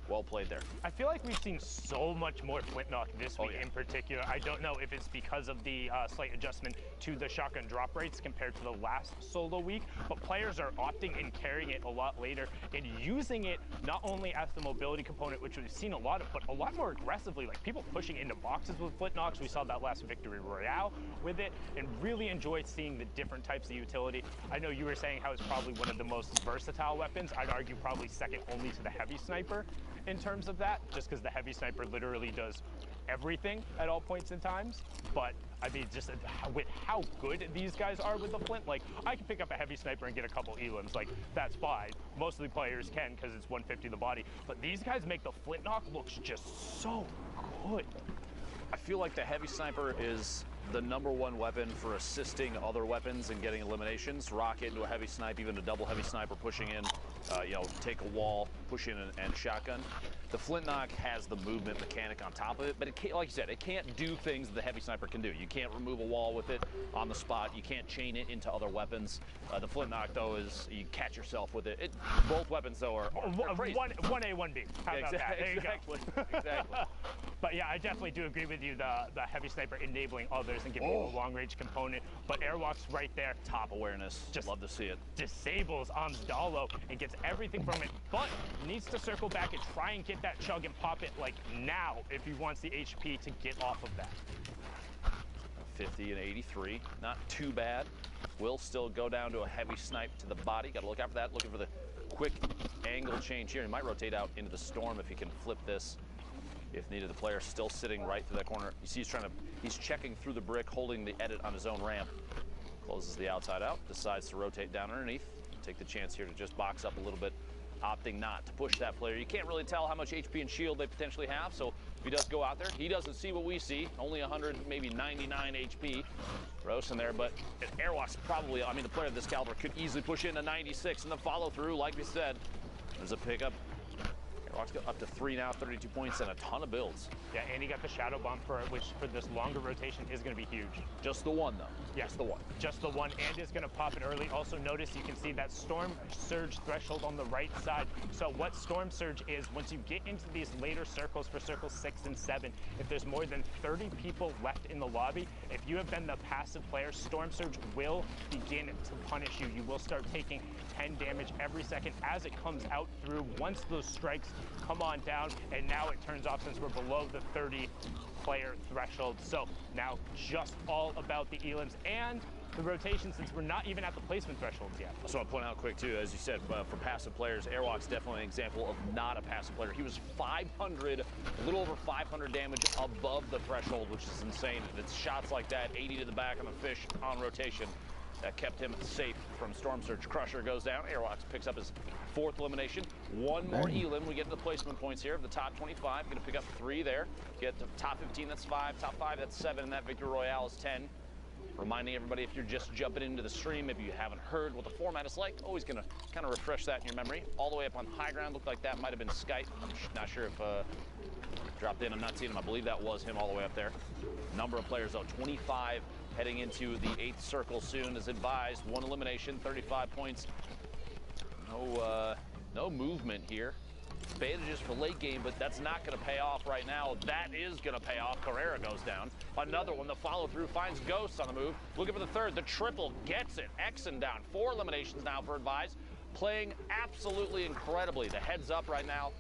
Well played there. I feel like we've seen so much more flint knock this week in particular. I don't know if it's because of the slight adjustment to the shotgun drop rates compared to the last solo week, but players are opting and carrying it a lot later and using it not only as the mobility component, which we've seen a lot of, but a lot more aggressively, like people pushing into boxes with flint knocks. We saw that last victory royale with it, and really enjoyed seeing the different types of utility. I know you were saying how it's probably one of the most versatile weapons. I'd argue probably second only to the heavy sniper in terms of that, just because the heavy sniper literally does everything at all points in times, but I mean, just with how good these guys are with the flint, like, I can pick up a heavy sniper and get a couple elims, like, that's fine. Most of the players can because it's 150 the body, but these guys make the flint knock look just so good. I feel like the heavy sniper is the #1 weapon for assisting other weapons and getting eliminations. Rocket into a heavy snipe, even a double heavy sniper pushing in, you know, take a wall, push in and shotgun. The flintlock has the movement mechanic on top of it, but it can't, like you said, it can't do things that the heavy sniper can do. You can't remove a wall with it on the spot. You can't chain it into other weapons. The flintlock, though, is you catch yourself with it. Both weapons, though, are crazy. 1A, 1B. How about that? There you go. Exactly. But yeah, I definitely do agree with you. The heavy sniper enabling others and giving you a long range component. But Airwalk's right there. Top awareness. Just love to see it. Disables Amsdalo and gets everything from it, but needs to circle back and try and get that chug and pop it like now if he wants the HP to get off of that. 50 and 83, not too bad. Will still go down to a heavy snipe to the body. Got to look out for that. Looking for the quick angle change here. He might rotate out into the storm if he can flip this. If needed, the player still sitting right through that corner. You see he's checking through the brick, holding the edit on his own ramp. Closes the outside out, decides to rotate down underneath. Take the chance here to just box up a little bit, opting not to push that player. You can't really tell how much HP and shield they potentially have, so if he does go out there, he doesn't see what we see. Only 100, maybe 99 HP. Gross in there, but Airwalk's probably, I mean, the player of this caliber could easily push in a 96 in the follow through, like we said. There's a pickup. Airwalk's got up to 3 now, 32 points, and a ton of builds. Yeah, and he got the Shadow Bomb for it, which for this longer rotation is going to be huge. Just the one, though. Yeah. Just the one. Just the one, and is going to pop it early. Also notice you can see that Storm Surge threshold on the right side. So what Storm Surge is, once you get into these later circles for circles 6 and 7, if there's more than 30 people left in the lobby, if you have been the passive player, Storm Surge will begin to punish you. You will start taking 10 damage every second as it comes out through. Once those strikes come on down, and now it turns off since we're below the 30 player threshold. So now just all about the elims and the rotation, since we're not even at the placement thresholds yet. So I'll point out quick too, as you said, for passive players, Airwalk's definitely an example of not a passive player. He was 500, a little over 500 damage above the threshold, which is insane. It's shots like that, 80 to the back on the fish on rotation, that kept him safe from Storm Surge. Crusher goes down. Airwalk picks up his 4th elimination. One more elim. We get to the placement points here of the top 25. Going to pick up 3 there. Get to top 15, that's 5. Top 5, that's 7. And that Victory Royale is 10. Reminding everybody, if you're just jumping into the stream, maybe you haven't heard what the format is like, always going to kind of refresh that in your memory. All the way up on high ground, looked like that might have been Skype. I'm not sure if dropped in. I'm not seeing him. I believe that was him all the way up there. Number of players, though, 25 heading into the 8th circle soon, as advised. 1 elimination, 35 points. No movement here. Bandages for late game, but that's not going to pay off right now. That is going to pay off. Carrera goes down. Another one, the follow-through finds Ghost on the move. Looking for the 3rd. The triple gets it. Exon down. 4 eliminations now for Advise. Playing absolutely incredibly. The heads up right now.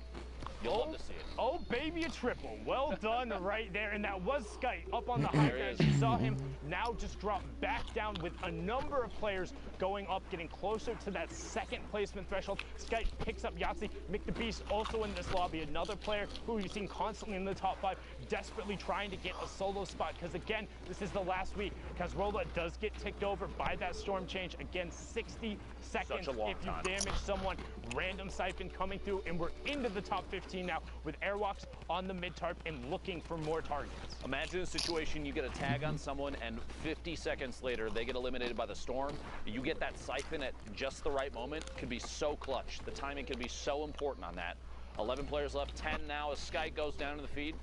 You'll love to see it. Oh, baby, a triple. Well done right there. And that was Skype up on the high ground. You saw him now just drop back down with a number of players going up, getting closer to that 2nd placement threshold. Skype picks up Yahtzee. Mick the Beast also in this lobby. Another player who you've seen constantly in the top 5, desperately trying to get a solo spot. Because again, this is the last week. Kazrola does get ticked over by that storm change. Again, 60 seconds if you damage someone. Random siphon coming through, and we're into the top 15 now with Airwalks on the mid-tarp and looking for more targets. Imagine a situation you get a tag on someone and 50 seconds later they get eliminated by the storm. You get that siphon at just the right moment. Could be so clutch. The timing could be so important on that. 11 players left, 10 now as Sky goes down to the feed.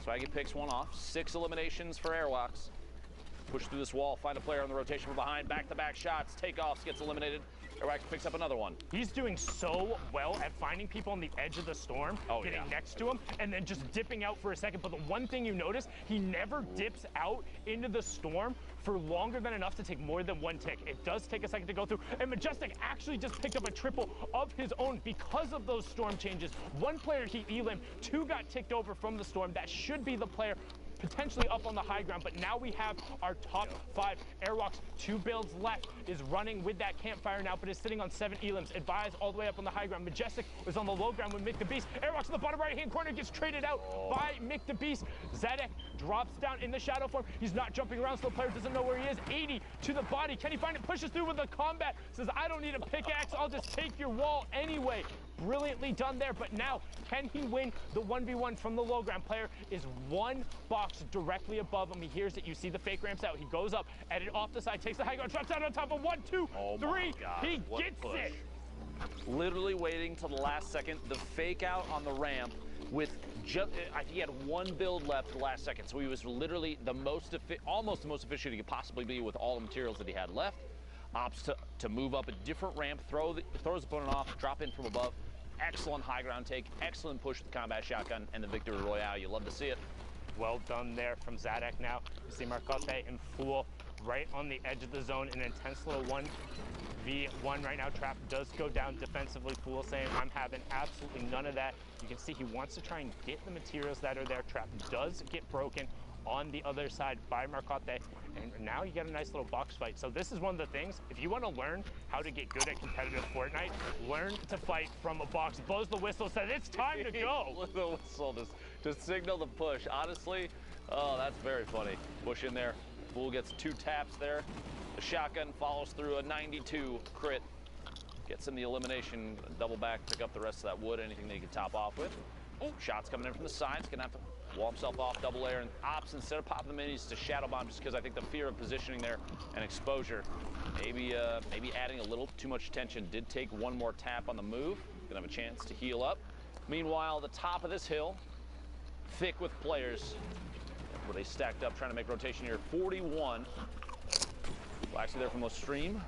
Swaggy picks one off. 6 eliminations for Airwalks. Push through this wall, find a player on the rotation from behind. Back-to-back shots, takeoffs, gets eliminated. Airwalks picks up another one. He's doing so well at finding people on the edge of the storm, getting next to him, and then just dipping out for a second. But the one thing you notice, he never dips out into the storm for longer than enough to take more than 1 tick. It does take a second to go through, and Majestic actually just picked up a triple of his own because of those storm changes. 1 player he elim, 2 got ticked over from the storm. That should be the player potentially up on the high ground, but now we have our top 5 Airwalks. 2 builds left, is running with that campfire now, but is sitting on 7 elims. Advise all the way up on the high ground. Majestic was on the low ground with Mick the Beast. Airwalks in the bottom right-hand corner, gets traded out by Mick the Beast. Zadek drops down in the shadow form. He's not jumping around, so the player doesn't know where he is. 80 to the body. Can he find it? Pushes through with the combat. Says, I don't need a pickaxe. I'll just take your wall anyway. Brilliantly done there, but now can he win the 1v1 from the low ground? Player is 1 box directly above him. He hears it. You see the fake ramps out. He goes up, edit off the side, takes the high ground, drops down on top of 1, 2, 3. He gets it. Literally waiting till the last second. The fake out on the ramp with just, I think he had 1 build left the last second. So he was literally the most, almost the most efficient he could possibly be with all the materials that he had left. Opts to move up a different ramp, throws his opponent off, drop in from above. Excellent high ground take, excellent push with the combat shotgun, and the victory royale. You love to see it. Well done there from Zadek now. You see Marcotte and Fool right on the edge of the zone. An intense little 1v1 right now. Trap does go down defensively. Fool saying, I'm having absolutely none of that. You can see he wants to try and get the materials that are there. Trap does get broken on the other side by Marcotte, and now you get a nice little box fight. So this is one of the things, if you want to learn how to get good at competitive Fortnite, learn to fight from a box. Blows the whistle, says it's time to go. The whistle to signal the push. Honestly, oh, that's very funny. Push in there. Fool gets 2 taps there. The shotgun follows through a 92 crit. Gets him the elimination, double back, pick up the rest of that wood, anything that he can top off with. Oh, shots coming in from the sides. Gonna have to wall himself off, double air, and Ops, instead of popping the minis, to shadow bomb, just because I think the fear of positioning there and exposure, maybe adding a little too much attention. Did take 1 more tap on the move. Gonna have a chance to heal up. Meanwhile, the top of this hill, thick with players, where they stacked up trying to make rotation here. 41. Waxy there from the stream.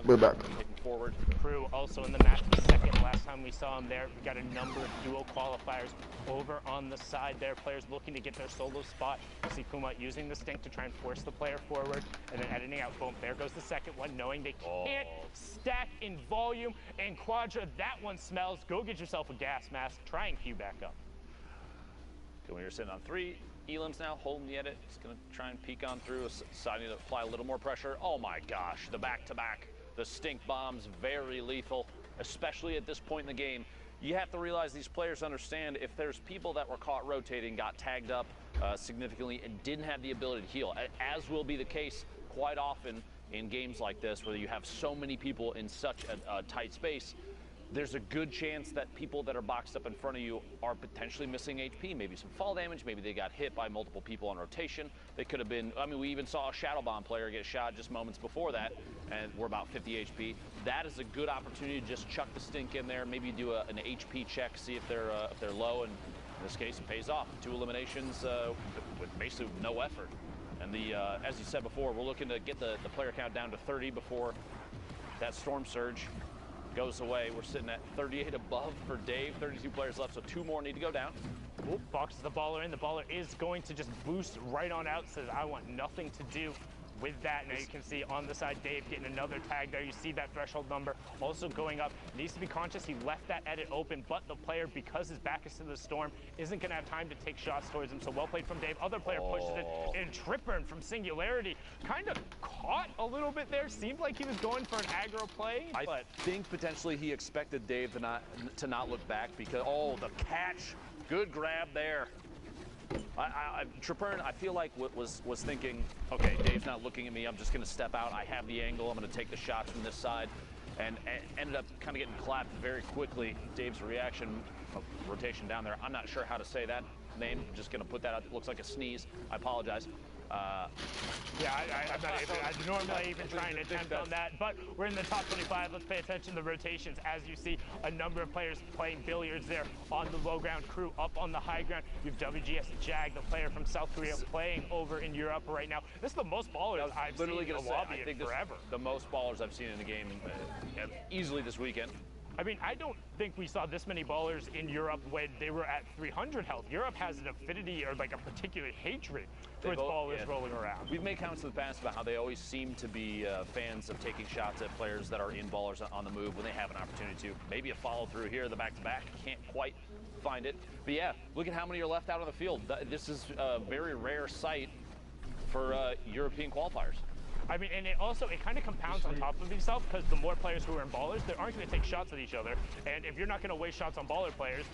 We're back. Forward. Crew also in the match for second. Last time we saw him there, we got a number of duo qualifiers over on the side there. Players looking to get their solo spot. You see Puma using the stink to try and force the player forward, and then editing out. Boom, there goes the second one, knowing they can't stack in volume. And Quadra, that one smells. Go get yourself a gas mask. Try and queue back up. Good when you're sitting on 3. Elims now holding the edit. Just going to try and peek on through, deciding to apply a little more pressure. Oh my gosh, the back-to-back. The stink bombs, very lethal, especially at this point in the game. You have to realize these players understand if there's people that were caught rotating, got tagged up significantly, and didn't have the ability to heal, as will be the case quite often in games like this, where you have so many people in such a tight space. There's a good chance that people that are boxed up in front of you are potentially missing HP, maybe some fall damage, maybe they got hit by multiple people on rotation. They could have been, I mean, we even saw a Shadow Bomb player get shot just moments before that, and we're about 50 HP. That is a good opportunity to just chuck the stink in there, maybe do an HP check, see if they're low, and in this case, it pays off. 2 eliminations with basically no effort. And as you said before, we're looking to get the player count down to 30 before that Storm Surge goes away. We're sitting at 38 above for Dave, 32 players left, so 2 more need to go down. Oop, boxes the baller in. The baller is going to just boost right on out, says I want nothing to do with that. Now you can see on the side, Dave getting another tag there. You see that threshold number also going up. Needs to be conscious. He left that edit open, but the player, because his back is to the storm, isn't going to have time to take shots towards him. So well played from Dave. Other player pushes it, and Tripburn from Singularity kind of caught a little bit there. Seemed like he was going for an aggro play. I think potentially he expected Dave to not look back because, oh, the catch. Good grab there. Tripurn, I feel like was thinking, okay, Dave's not looking at me. I'm just going to step out. I have the angle. I'm going to take the shots from this side, and ended up kind of getting clapped very quickly. Dave's reaction, rotation down there. I'm not sure how to say that name. I'm just going to put that out. It looks like a sneeze. I apologize. Yeah, I'm normally even trying to attempt on that, but we're in the top 25. Let's pay attention to the rotations. As you see, a number of players playing billiards there on the low ground. Crew up on the high ground. You have WGS Jag, the player from South Korea, playing over in Europe right now. This is the most ballers I've seen in a lobby in forever. The most ballers I've seen in a game easily this weekend. I mean, I don't think we saw this many ballers in Europe when they were at 300 health. Europe has an affinity or like a particular hatred towards ballers rolling around. We've made comments in the past about how they always seem to be fans of taking shots at players that are in ballers on the move when they have an opportunity to. Maybe a follow through here, the back-to-back can't quite find it. But yeah, look at how many are left out on the field. This is a very rare sight for European qualifiers. I mean, and it kind of compounds on top of itself because the more players who are in ballers, they aren't going to take shots at each other. And if you're not going to waste shots on baller players,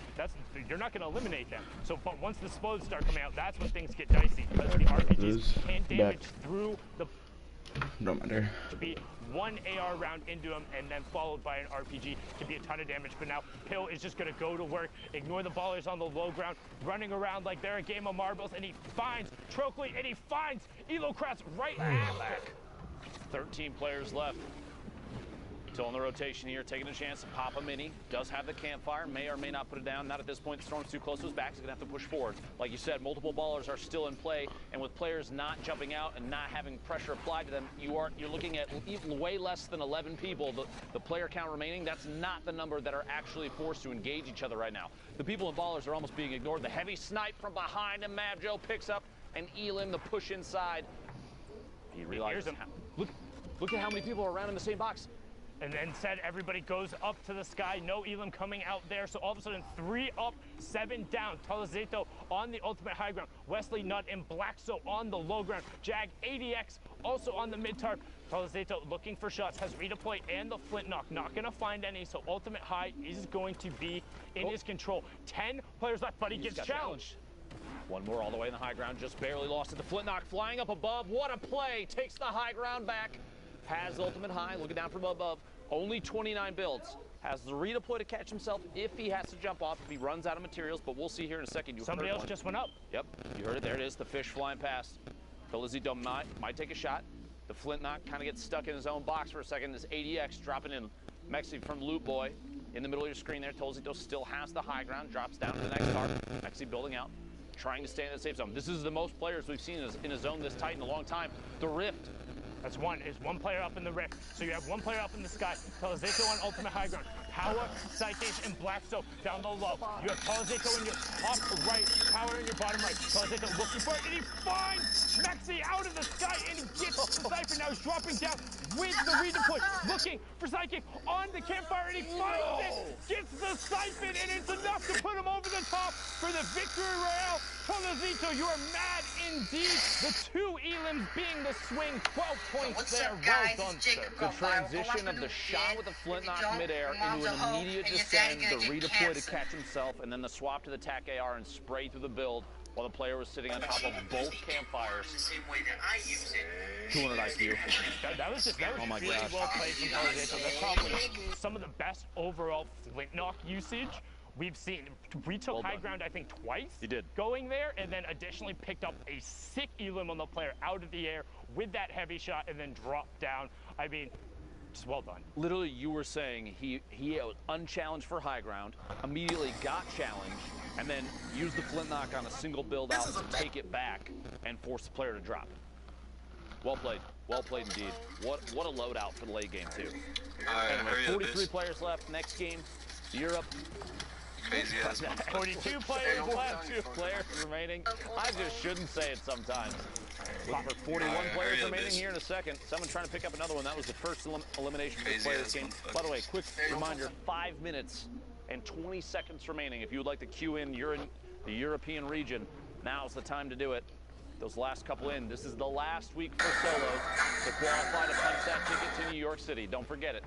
you're not going to eliminate them. So, but once the explodes start coming out, that's when things get dicey because the RPGs can damage through the. Don't matter. To be one AR round into him and then followed by an RPG to be a ton of damage. But now Pill is just going to go to work, ignore the ballers on the low ground, running around like they're a game of marbles, and he finds Trockley and he finds Elocrats right at back. 13 players left. Still in the rotation here, taking a chance to pop a mini. Does have the campfire, may or may not put it down. Not at this point, the storm's too close to his back, he's gonna have to push forward. Like you said, multiple ballers are still in play, and with players not jumping out and not having pressure applied to them, you're looking at way less than 11 people. The player count remaining, that's not the number that are actually forced to engage each other right now. The people in ballers are almost being ignored. The heavy snipe from behind, and Mavjo picks up and Elim the push inside. He realizes, look at how many people are around in the same box. And then said everybody goes up to the sky. No Elim coming out there. So all of a sudden, 3 up, 7 down. Talazeto on the ultimate high ground. Wesley Nutt and Blackso on the low ground. Jag ADX also on the mid tarp. Talazeto looking for shots. Has redeploy and the flint knock. Not going to find any. So ultimate high is going to be in his control. 10 players left, but he gets challenged. One more all the way in the high ground. Just barely lost it. The flint knock flying up above. What a play. Takes the high ground back. Has ultimate high, looking down from above, only 29 builds. Has the redeploy to catch himself if he has to jump off, if he runs out of materials, but we'll see here in a second. Somebody else just went up. Yep, you heard it, there it is, the fish flying past. Felizito might take a shot. The flint knock kind of gets stuck in his own box for a second. This ADX dropping in Mexi from Loot Boy. In the middle of your screen there, Tolzito still has the high ground, drops down to the next tarp. Mexi building out, trying to stay in the safe zone. This is the most players we've seen in a zone this tight in a long time. The Rift. That's one player up in the rift. So you have one player up in the sky. Talazeto on ultimate high ground. Power, Psychic, and Blackstone down the low. You have Talazeto in your top right, Power in your bottom right. Talazeto looking for it, and he finds Mexi out of the sky, and he gets the Cypher. Now he's dropping down with the redeploy, looking for Psychic on the campfire, and he finds it, gets the Siphon, and it's enough to put him over the top for the victory royale. Talazeto, you are mad indeed. The 2 Elims being the swing, 12 points there. Well done, sir. The transition of the shot with the flint knock midair into an immediate descend, the redeploy to catch himself, and then the swap to the TAC AR and spray through the build while the player was sitting on top of both campfires. 200 IQ. That was oh my really gosh. well played from Talazeto. That's probably some of the best overall flint knock usage we've seen. We took high ground, I think, twice. He did. Going there, and then additionally picked up a sick Elim on the player out of the air with that heavy shot, and then dropped down. I mean, just well done. Literally, you were saying he was unchallenged for high ground, immediately got challenged, and then used the flint knock on a single build out to take it back and force the player to drop. Well played indeed. What a loadout for the late game too. Anyway, 43 players left. Next game, Europe. Crazy ass 42 players left. 2 players remaining. I just shouldn't say it sometimes. Looking for 41 players remaining here in a second. Someone trying to pick up another one. That was the first elimination for the players game. By the way, quick reminder, 5 minutes and 20 seconds remaining. If you would like to queue in, you're in the European region, now's the time to do it. Those last couple in. This is the last week for solos to qualify to punch that ticket to New York City. Don't forget it.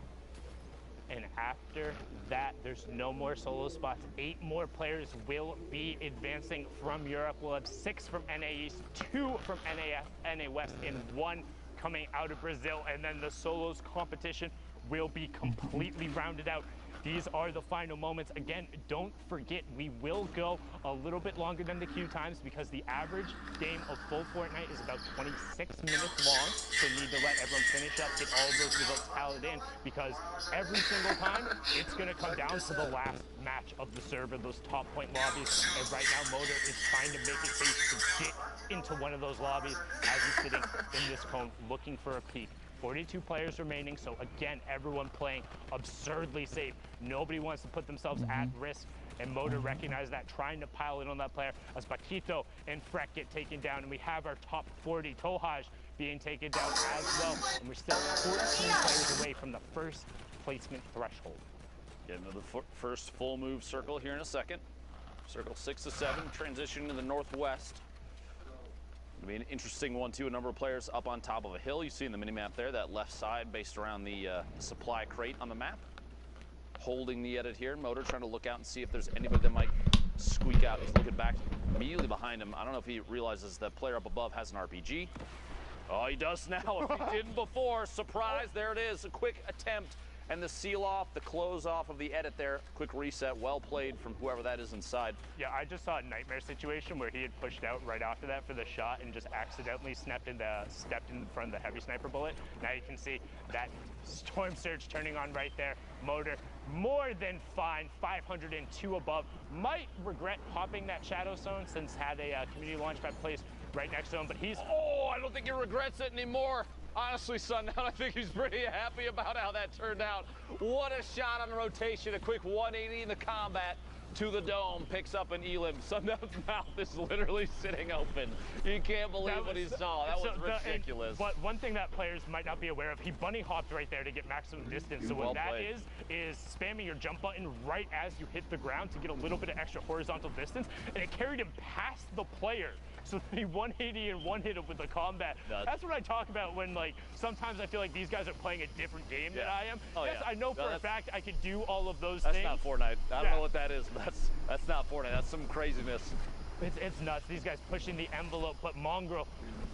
And after that, there's no more solo spots. 8 more players will be advancing from Europe. We'll have 6 from NA East, 2 from NA West, and 1 coming out of Brazil. And then the solos competition will be completely rounded out. These are the final moments. Again, don't forget, we will go a little bit longer than the queue times because the average game of full Fortnite is about 26 minutes long. So we need to let everyone finish up, get all of those results tallied in, because every single time, it's going to come down to the last match of the server, those top point lobbies. And right now, Motor is trying to make it safe to get into one of those lobbies as he's sitting in this cone looking for a peek. 42 players remaining, so again, everyone playing absurdly safe. Nobody wants to put themselves at risk, and Motor recognized that, trying to pile in on that player as Paquito and Freck get taken down, and we have our top 40, Tohaj, being taken down as well, and we're still 14 players away from the first placement threshold. Get into the first full move circle here in a second. Circle 6 to 7, transition to the northwest. It'll be an interesting one, too. A number of players up on top of a hill. You see in the mini-map there, that left side based around the supply crate on the map. Holding the edit here. Motor trying to look out and see if there's anybody that might squeak out. He's looking back immediately behind him. I don't know if he realizes the player up above has an RPG. Oh, he does now. If he didn't before, surprise, there it is. A quick attempt. And the seal off, the close off of the edit there. Quick reset, well played from whoever that is inside. Yeah, I just saw a nightmare situation where he had pushed out right after that for the shot and just accidentally stepped in front of the heavy sniper bullet. Now you can see that Storm Surge turning on right there. Motor more than fine, 502 above. Might regret popping that Shadow Zone since had a community launchpad placed right next to him, but he's... Oh, I don't think he regrets it anymore. Honestly, Sundown, I think he's pretty happy about how that turned out. What a shot on rotation, a quick 180 in the combat to the dome, picks up an Elim. Sundown's mouth is literally sitting open. You can't believe what he saw. That was ridiculous. But one thing that players might not be aware of, he bunny hopped right there to get maximum distance. So what that is spamming your jump button right as you hit the ground to get a little bit of extra horizontal distance, and it carried him past the player. So he 180 and one hit him with the combat. That's what I talk about when, like, sometimes I feel like these guys are playing a different game than I am. Oh, yes, yeah. I know for a fact I could do all of those things. things. That's not Fortnite. I don't know what that is, but that's not Fortnite. That's some craziness. It's nuts. These guys pushing the envelope, but Mongrel,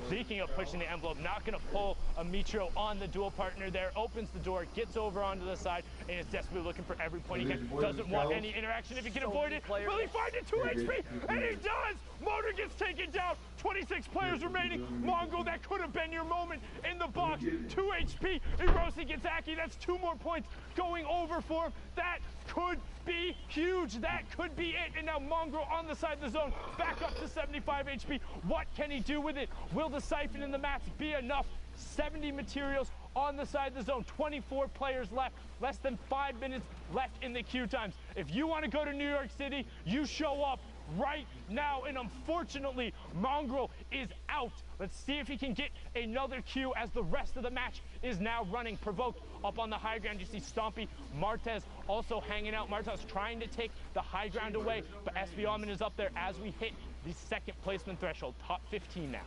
speaking of pushing the envelope, not going to pull a Mitro on the dual partner there, opens the door, gets over onto the side, and is desperately looking for every point he can. Doesn't want any interaction if he can avoid it. Will he find it? 2 HP? And he does! Motor gets taken down. 26 players remaining. Mongrel, that could have been your moment in the box. 2 HP. Erosi gets Aki. That's 2 more points going over for him. That could be huge. That could be it. And now Mongrel on the side of the zone, back up to 75 HP. What can he do with it? Will the siphon in the mats be enough? 70 materials on the side of the zone. 24 players left. Less than 5 minutes left in the queue times. If you want to go to New York City, you show up right now, and unfortunately Mongrel is out. Let's see if he can get another queue as the rest of the match is now running. Provoked up on the high ground. You see Stompy, Martez also hanging out. Martez trying to take the high ground away, but SB Almond is up there as we hit the second placement threshold. Top 15 now.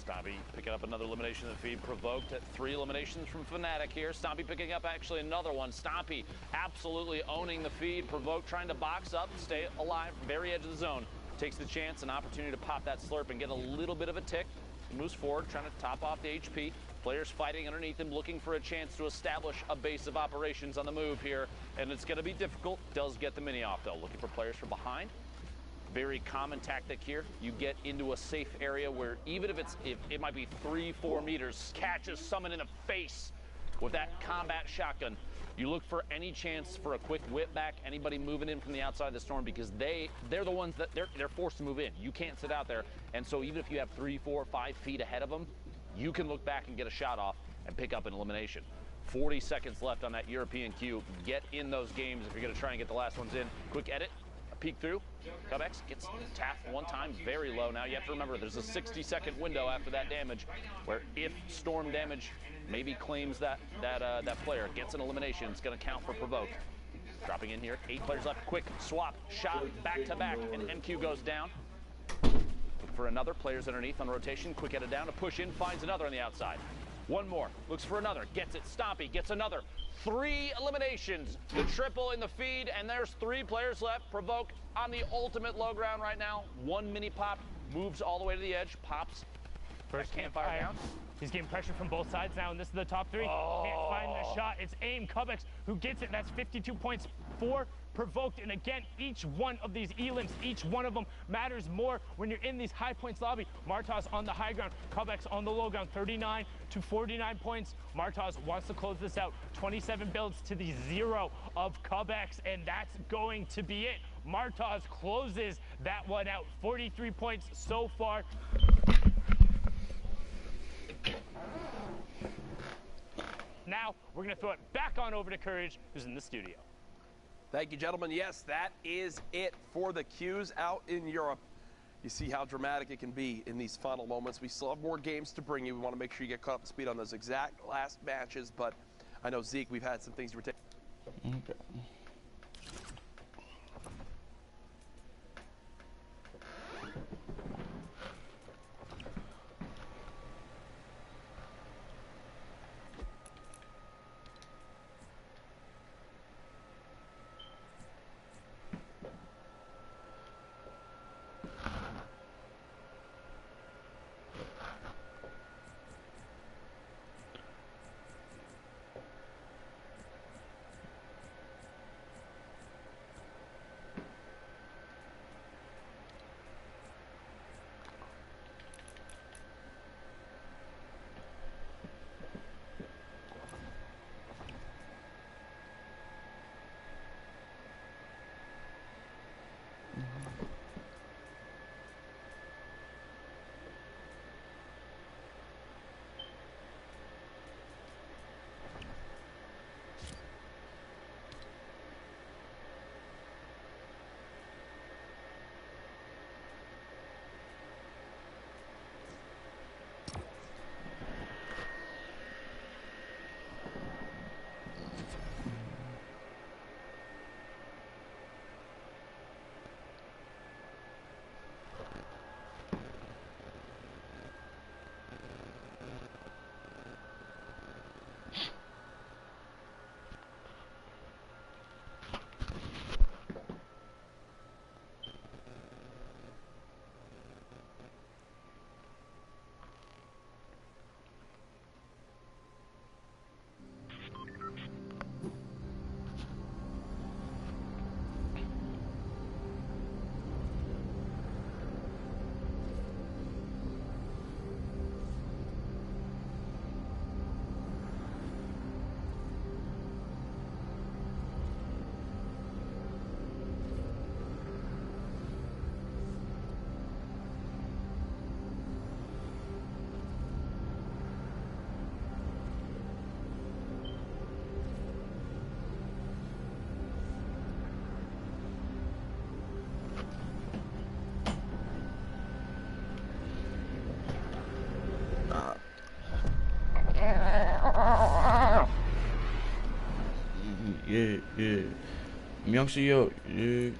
Stompy picking up another elimination in the feed. Provoked at 3 eliminations from Fnatic here. Stompy picking up actually another one. Stompy absolutely owning the feed. Provoked trying to box up, stay alive, very edge of the zone. Takes the chance, an opportunity to pop that slurp and get a little bit of a tick. He moves forward, trying to top off the HP. Players fighting underneath him, looking for a chance to establish a base of operations on the move here. And it's going to be difficult. Does get the mini off, though. Looking for players from behind. Very common tactic here. You get into a safe area where even if it might be 3-4 meters, catches someone in the face with that combat shotgun. You look for any chance for a quick whip back, anybody moving in from the outside of the storm, because they're the ones that they're forced to move in. You can't sit out there. And so even if you have 3, 4, 5 feet ahead of them, you can look back and get a shot off and pick up an elimination. 40 seconds left on that European queue. Get in those games if you're going to try and get the last ones in. Quick edit. Peek through. Cubex gets tapped one time, very low. Now you have to remember there's a 60-second window after that damage where if storm damage maybe claims that player gets an elimination, it's going to count for Provoked. Dropping in here, 8 players left. Quick swap, shot, back to back, and MQ goes down. Look for another, players underneath on rotation. Quick edit down, a push in, finds another on the outside. One more, looks for another, gets it. Stompy gets another. 3 eliminations, the triple in the feed, and there's 3 players left. Provoked on the ultimate low ground right now. 1 mini pop, moves all the way to the edge, pops. First campfire down. He's getting pressure from both sides now, and this is the top 3. Oh. Can't find the shot. It's AIM Cubex who gets it. That's 52 points for Provoked. And again, each one of these elims, each one of them matters more when you're in these high points lobby. Martaz on the high ground, Cubex on the low ground, 39 to 49 points. Martaz wants to close this out. 27 builds to the 0 of Cubex, and that's going to be it. Martaz closes that one out. 43 points so far. Now, we're going to throw it back on over to Courage, who's in the studio. Thank you, gentlemen. Yes, that is it for the queues out in Europe. You see how dramatic it can be in these final moments. We still have more games to bring you. We want to make sure you get caught up to speed on those exact last matches, but I know, Zeke, we've had some things you were taking. Okay. yeah. Young CEO, yeah.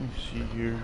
Let me see here.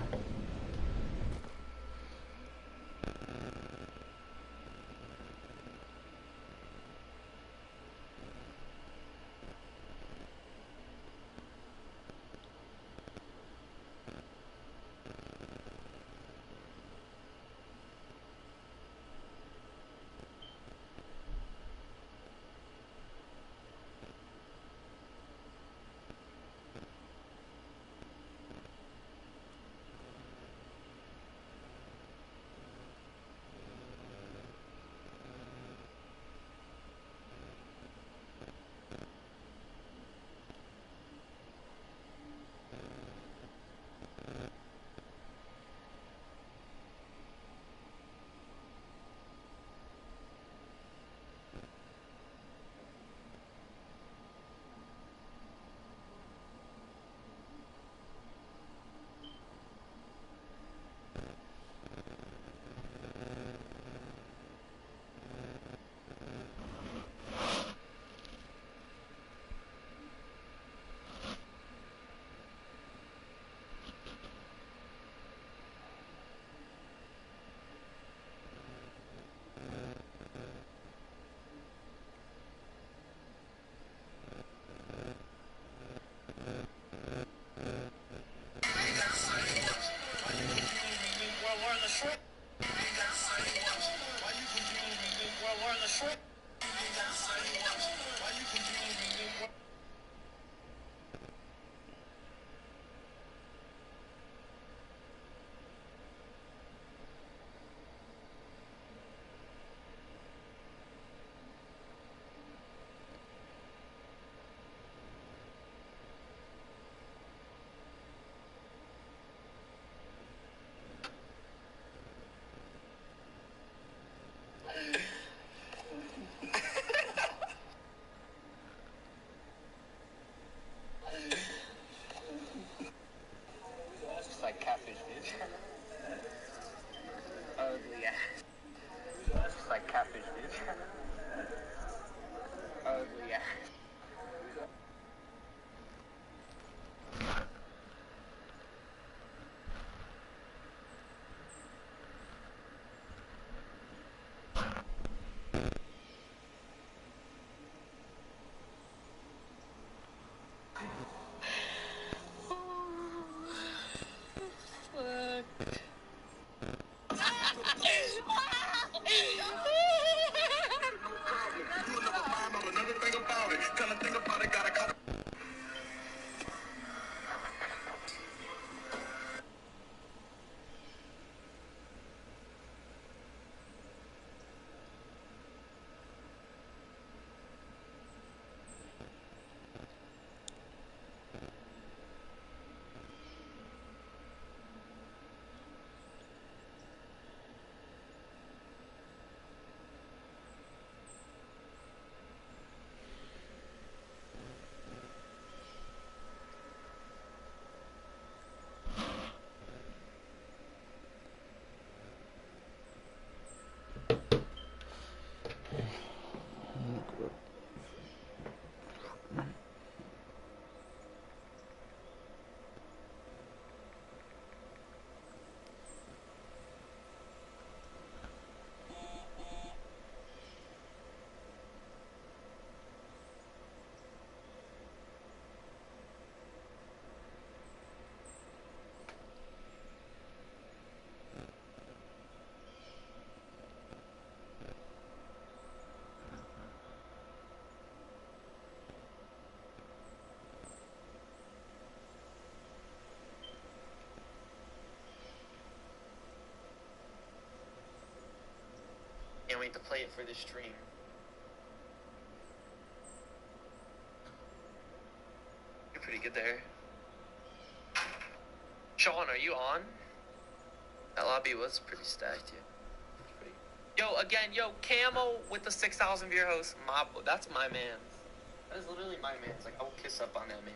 wait to play it for the stream. You're pretty good there. Sean, are you on? That lobby was pretty stacked, yeah. Yo, again, Camo with the 6,000 viewer host. That's my man. That is literally my man. It's like, I will kiss up on that man.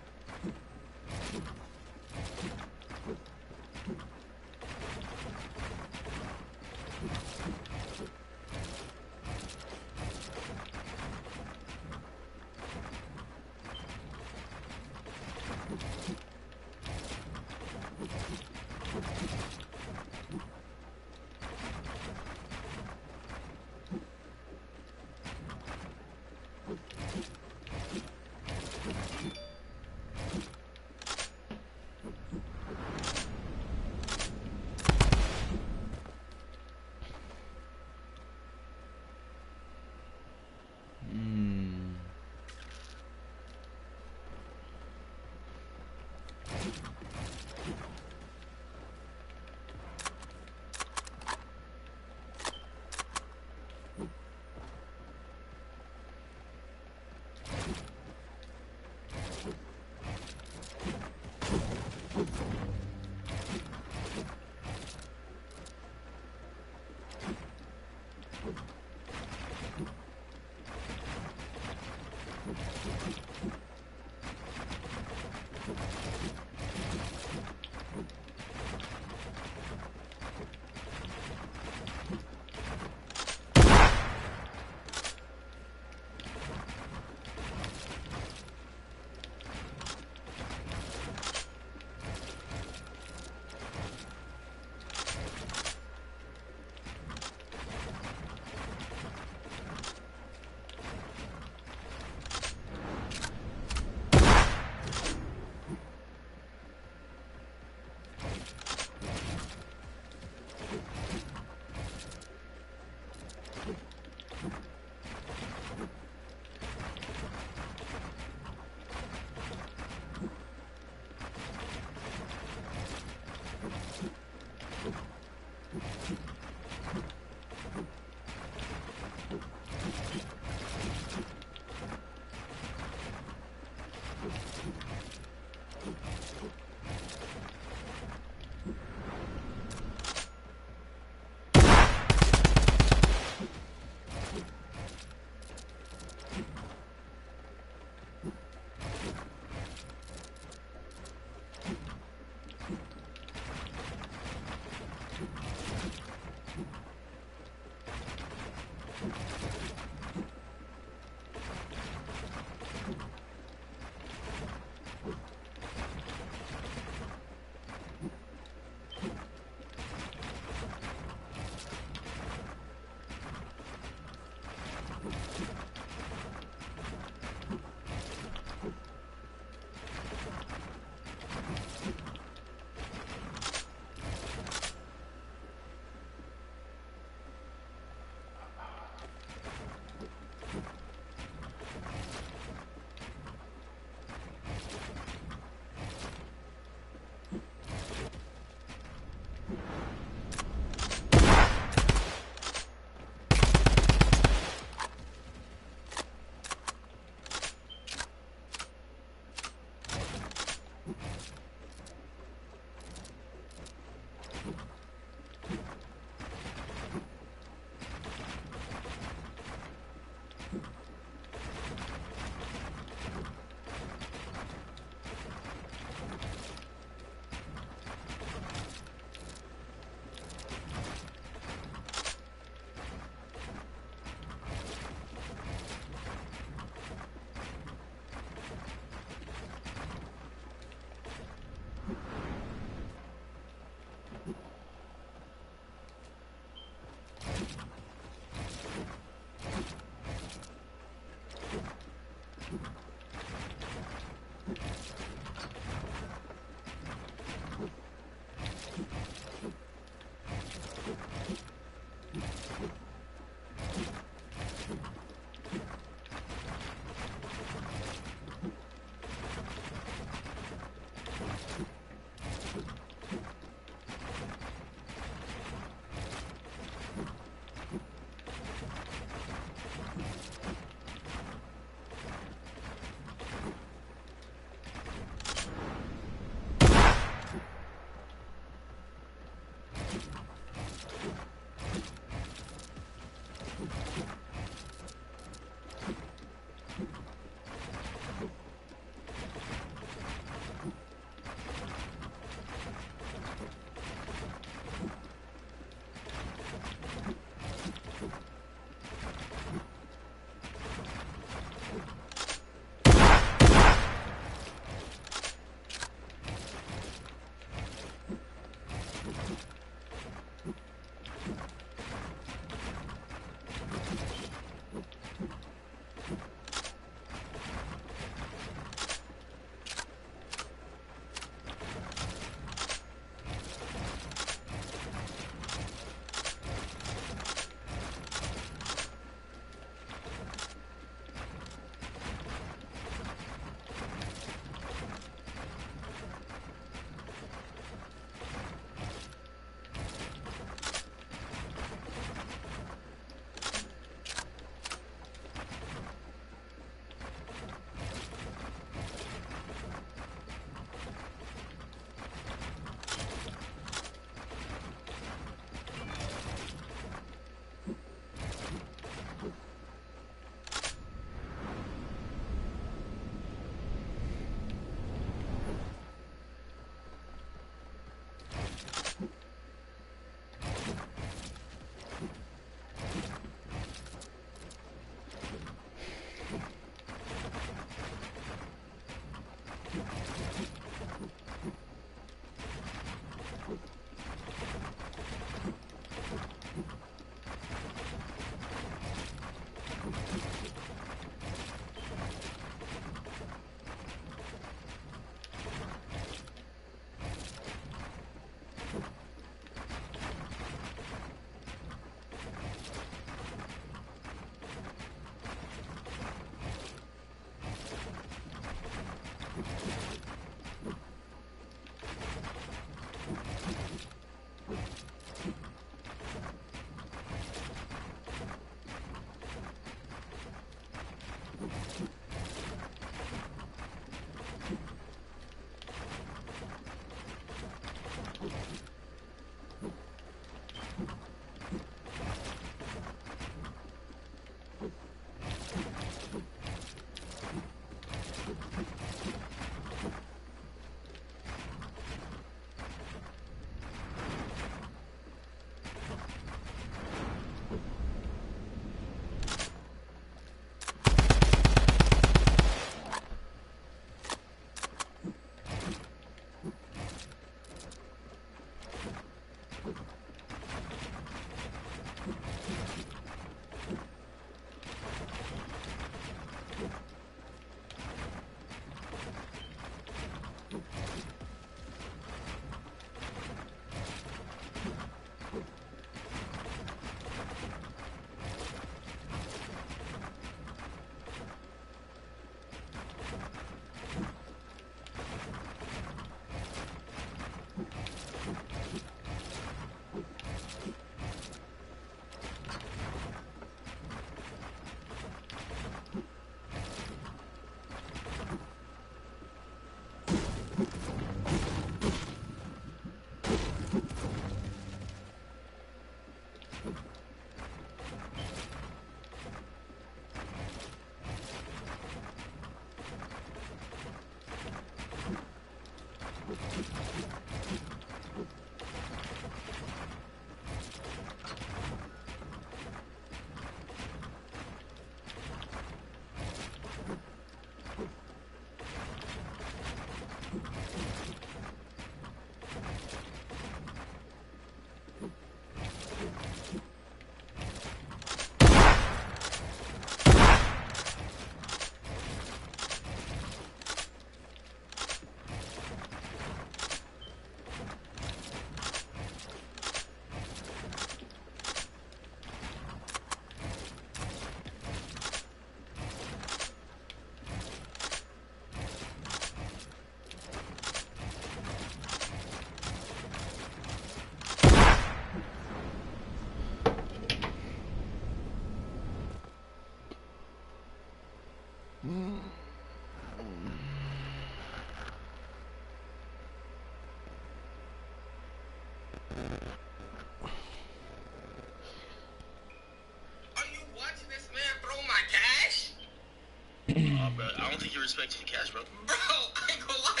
Nah, bro. I don't think he respects you cash, bro. Bro, I ain't gonna lie.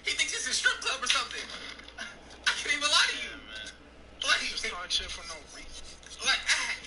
He thinks it's a strip club or something. I can't even lie to you. Yeah, man. Like, Just talk shit for no reason. like, act.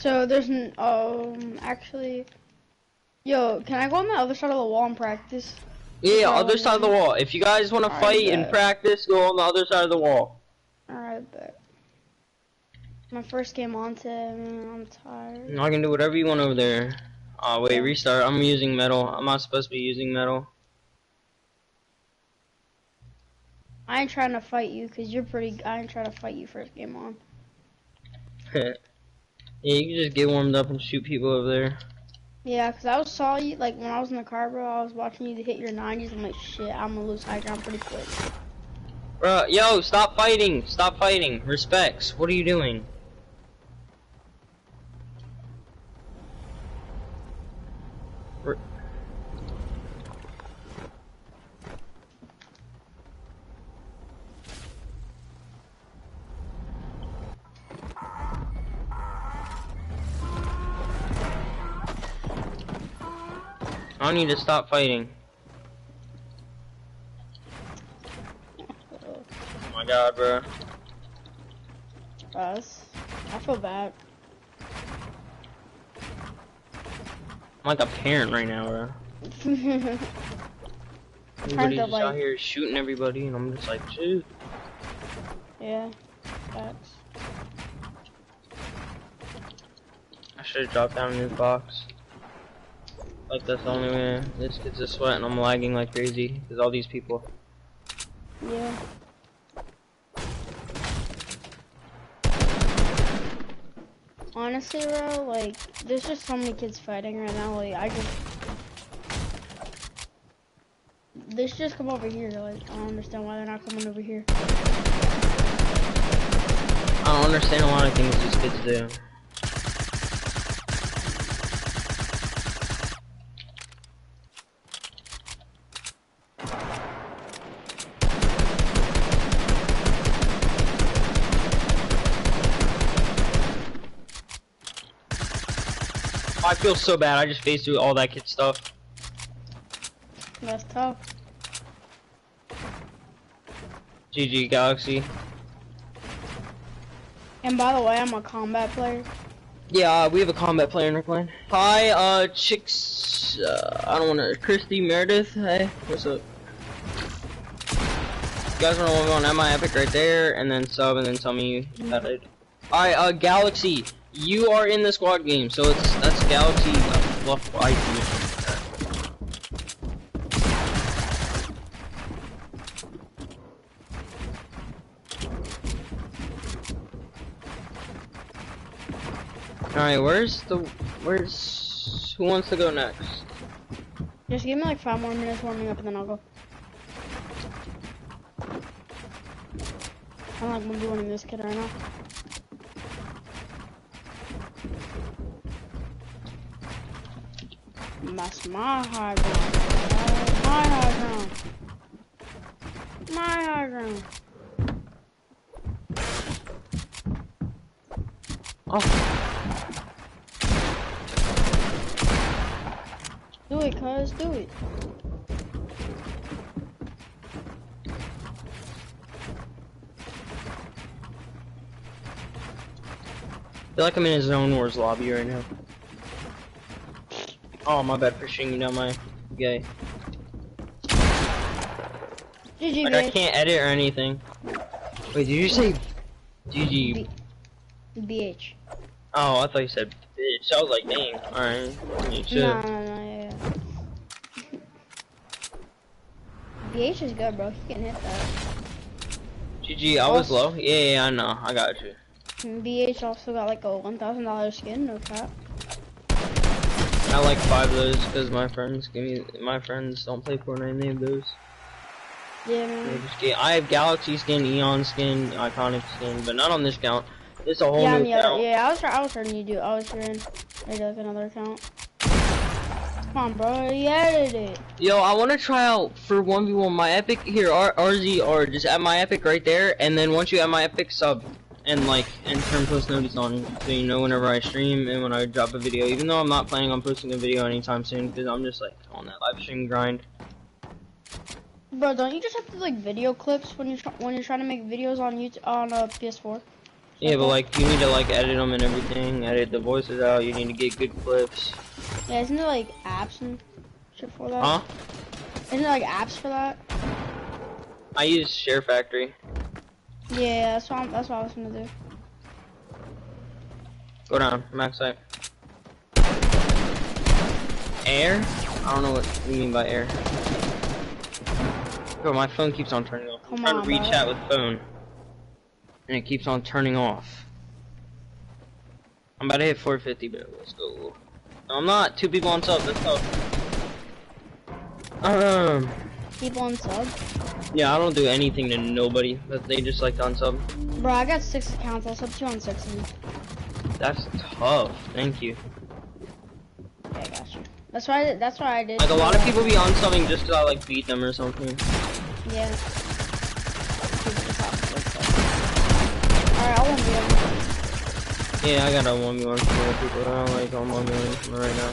So there's actually, yo, can I go on the other side of the wall and practice? Yeah, other side of the wall. If you guys want to fight and practice, go on the other side of the wall. Alright, bet. My first game on today, man, I'm tired. I can do whatever you want over there. Oh wait, restart. I'm using metal. I'm not supposed to be using metal. I ain't trying to fight you, cause you're pretty. I ain't trying to fight you first game on. Yeah, you can just get warmed up and shoot people over there. Yeah, cause I saw you like when I was in the car, bro. I was watching you hit your 90s. I'm like, shit, I'm gonna lose high ground pretty quick. Bro, yo, stop fighting! Stop fighting! Respects. What are you doing? I need to stop fighting. Oh my god, bro. Us. I feel bad. I'm like a parent right now, bro. Everybody's just out here shooting everybody, and I'm just like, shoot. Yeah, facts. I should have dropped down a new box. Like that's the only way. This kid's a sweat and I'm lagging like crazy because all these people. Yeah. Honestly, bro, like there's just so many kids fighting right now. Like they should just come over here. Like I don't understand why they're not coming over here. I don't understand a lot of things these kids do. I feel so bad. I just faced through all that kid stuff. That's tough. GG Galaxy. And by the way, I'm a combat player. Yeah, we have a combat player in our clan. Hi, chicks. I don't wanna. Christy Meredith. Hey, what's up? You guys wanna go on MI Epic right there, and then sub, and then tell me that it. Alright, Galaxy. You are in the squad game, so that's Galaxy Fluff IP. Alright, who wants to go next? Just give me like 5 more minutes warming up and then I'll go. I'm like gonna be winning this kid right now. That's my high ground. My high ground. My high ground. Oh. Do it, cuz. Do it. I feel like I'm in a Zone Wars lobby right now. Oh, my bad for shooting down my gay. GG, like, I can't edit or anything. Wait, did you say GG? BH. Oh, I thought you said bitch. I was like, dang. Alright. No, yeah. BH is good, bro. He can hit that. GG, I was low. Yeah, I know. I got you. BH also got like a $1,000 skin, no cap. I like 5 of those because my friends don't play Fortnite, they have those. Yeah, man. I have Galaxy skin, Eon skin, Iconic skin, but not on this account. It's a whole new account. Yeah, I was hearing you do. I was hearing like another account. Come on, bro, you added it. Yo, I want to try out for 1v1 my Epic here, RZR, just add my Epic right there, and then once you add my Epic, sub. And like, and turn post notice on, so you know whenever I stream and when I drop a video. Even though I'm not planning on posting a video anytime soon, because I'm just like on that live stream grind. Bro, don't you just have to like video clips when you're trying to make videos on YouTube on PS4? Yeah, but like you need to like edit them and everything, edit the voices out. You need to get good clips. Yeah, isn't there like apps and shit for that? Huh? Isn't there like apps for that? I use Share Factory. Yeah, that's what I was gonna do. Go down, max height. Air? I don't know what you mean by air. Bro, my phone keeps on turning off. I'm trying to reach out with phone, and it keeps on turning off. I'm about to hit 450, but let's go. No, I'm not. 2 people on sub. Let's go. People on sub? Yeah, I don't do anything to nobody, but they just like to unsub. Bro, I got 6 accounts. I'll sub 2 on 6 of them. That's tough. Thank you. Yeah, I got you. That's why I did. Like a lot of people be unsubbing just 'cause I like beat them or something. Yeah. Alright, I'll 1v1. Yeah, I got a 1v1 for people that I don't like on 1v1 right now.